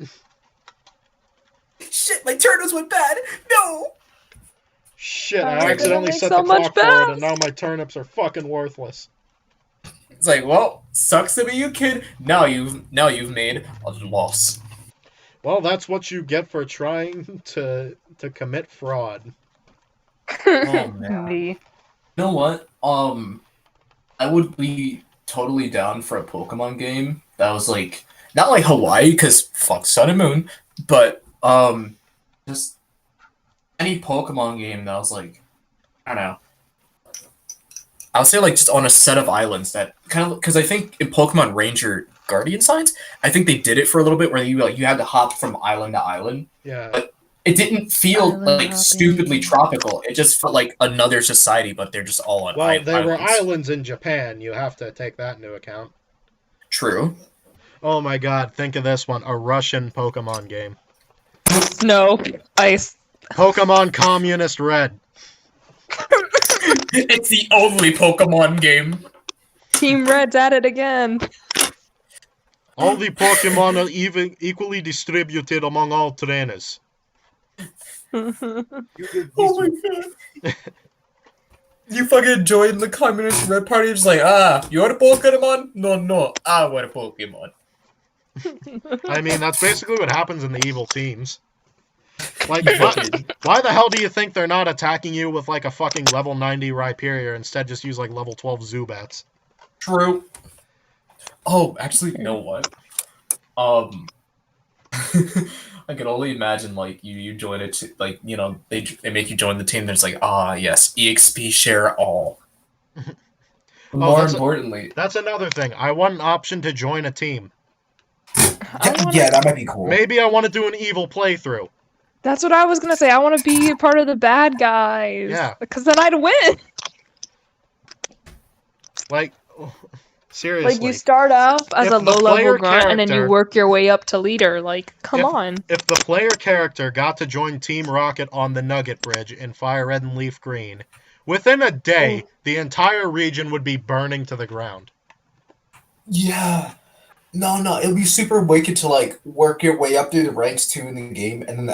Shit, my turnips went bad. No. Shit, I I was gonna accidentally make set so the much clock forward, bells. and now my turnips are fucking worthless. It's like, well, sucks to be you, kid. Now you've made a loss. Well, that's what you get for trying to commit fraud. Oh, man. Me. You know what? I would be totally down for a Pokemon game that was like not like Hawaii, because fuck Sun and Moon, but just any Pokemon game that was like, I don't know. I would say like just on a set of islands that kind of, because I think in Pokemon Ranger Guardian Signs, I think they did it for a little bit where you had to hop from island to island. Yeah. But it didn't feel Island like hopping. stupidly tropical. It just felt like another society, but they're just all on Well, there were islands. islands in Japan. You have to take that into account. True. Oh my god, think of this one. A Russian Pokemon game. Snow. Ice. Pokemon Communist Red. It's the only Pokemon game. Team Red's at it again. All the Pokemon are equally distributed among all trainers. You get Oh my god. You fucking joined the Communist Red Party, just like, you're a Pokemon? No, I want a Pokemon. I mean, that's basically what happens in the evil teams. Like, why the hell do you think they're not attacking you with like a fucking level 90 Rhyperior, instead just use like level 12 Zubats? True. Oh, actually, you know what? I can only imagine like you join it, like, you know, they make you join the team. There's like, yes, EXP share all. More importantly, That's another thing. I want an option to join a team. Yeah, that might be cool. Maybe I want to do an evil playthrough. That's what I was gonna say. I want to be part of the bad guys. Yeah. Because then I'd win. Like, seriously. Like you start off as If a the low player level grunt and then you character- work your way up to leader. Like, come on. If the player character got to join Team Rocket on the Nugget Bridge in Fire Red and Leaf Green, within a day, the entire region would be burning to the ground. Yeah. No, it'll be super wicked to like work your way up through the ranks too in the game, and then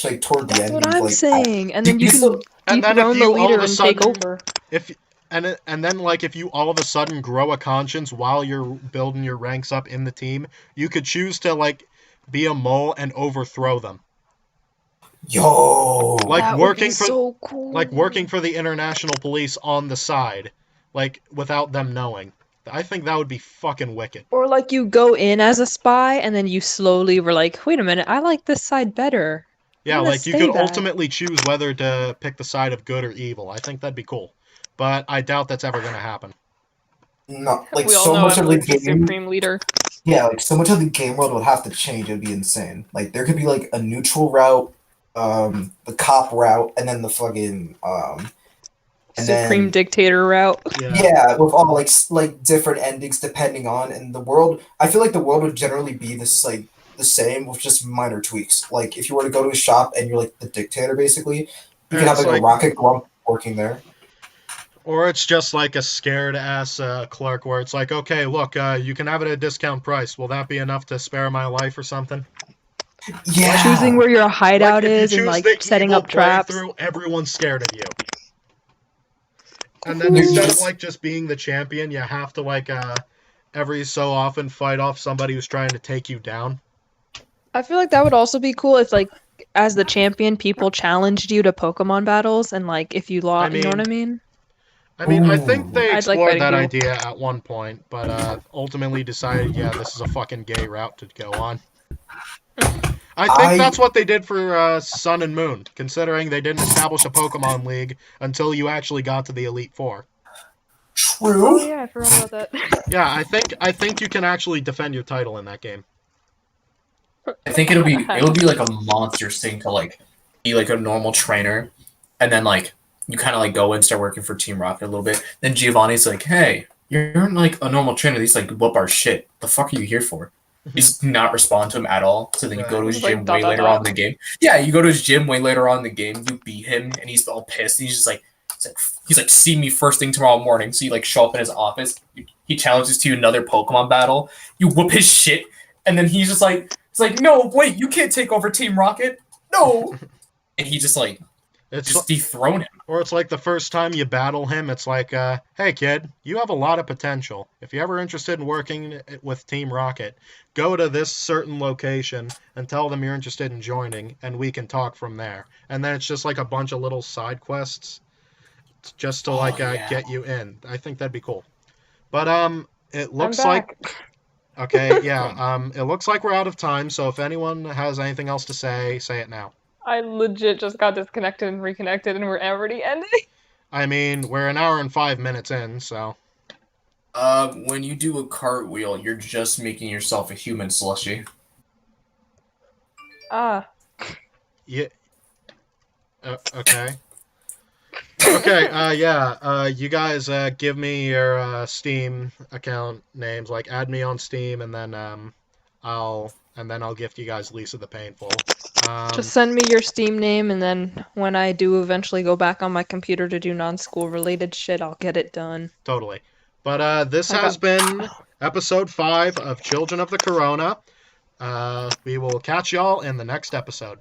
like toward the That's end. what you've, I'm like, saying. And then you can And then dethrone if the you all leader of a and take sudden, over. and then like if you all of a sudden grow a conscience while you're building your ranks up in the team, you could choose to like be a mole and overthrow them. Yo. Like That would working be for so cool. like working for the international police on the side, like without them knowing. I think that would be fucking wicked. Or like you go in as a spy and then you slowly were like, wait a minute, I like this side better. Yeah, I'm gonna like you stay could back. ultimately choose whether to pick the side of good or evil. I think that'd be cool. But I doubt that's ever going to happen. No, like we all so know much of the Emily's the game. supreme leader. Yeah, like so much of the game world would have to change. It'd be insane. Like there could be like a neutral route, the cop route, and then the fucking and Supreme then, dictator route. yeah, with all like different endings depending on, and the world. I feel like the world would generally be this like the same with just minor tweaks. Like if you were to go to a shop and you're like the dictator, basically, you Yeah, could have it's like a like- rocket grump working there. Or it's just like a scared ass clerk where it's like, okay, look, you can have it at a discount price. Will that be enough to spare my life or something? Yeah, Choosing where your hideout Like, if you is and choose like the setting evil up traps. playthrough, everyone's scared of you. And then Ooh. instead of like just being the champion, you have to like every so often fight off somebody who's trying to take you down. I feel like that would also be cool if like as the champion people challenged you to Pokemon battles and like if you lost, you know what I mean? I mean, I Ooh. think they I'd like explored that that too. idea at one point, but ultimately decided, yeah, this is a fucking gay route to go on. I think that's what they did for Sun and Moon, considering they didn't establish a Pokemon League until you actually got to the Elite Four. true. Oh yeah, I forgot about that. Yeah, I think you can actually defend your title in that game. I think it'll be like a monstrous thing to like be like a normal trainer, and then like you kind of like go and start working for Team Rocket a little bit. Then Giovanni's like, "Hey, you're like a normal trainer. These like whoop our shit. The fuck are you here for?" You just not respond to him at all. So then you go to his He's like, gym dot, way dot, later dot. on in the game. Yeah, you go to his gym way later on in the game. You beat him, and he's all pissed. And he's just like, He's like, see me first thing tomorrow morning. So you like show up in his office. He challenges to another Pokemon battle. You whoop his shit, and then he's just like, it's like, no, wait, you can't take over Team Rocket. No, and he just like It's dethrone him. Or it's like the first time you battle him, it's like, hey kid, you have a lot of potential. If you're ever interested in working with Team Rocket, go to this certain location and tell them you're interested in joining, and we can talk from there. And then it's just like a bunch of little side quests just to get you in. I think that'd be cool. But it looks like okay, yeah, it looks like we're out of time, so if anyone has anything else to say it now. I legit just got disconnected and reconnected, and we're already ending. I mean, we're an hour and 5 minutes in, so. When you do a cartwheel, you're just making yourself a human slushy. Ah. Yeah. Okay. Okay, yeah, you guys give me your Steam account names, like add me on Steam, and then I'll gift you guys Lisa the Painful. Just send me your Steam name, and then when I do eventually go back on my computer to do non-school related shit, I'll get it done. Totally. But this has been episode 5 of Children of the Corona. We will catch y'all in the next episode.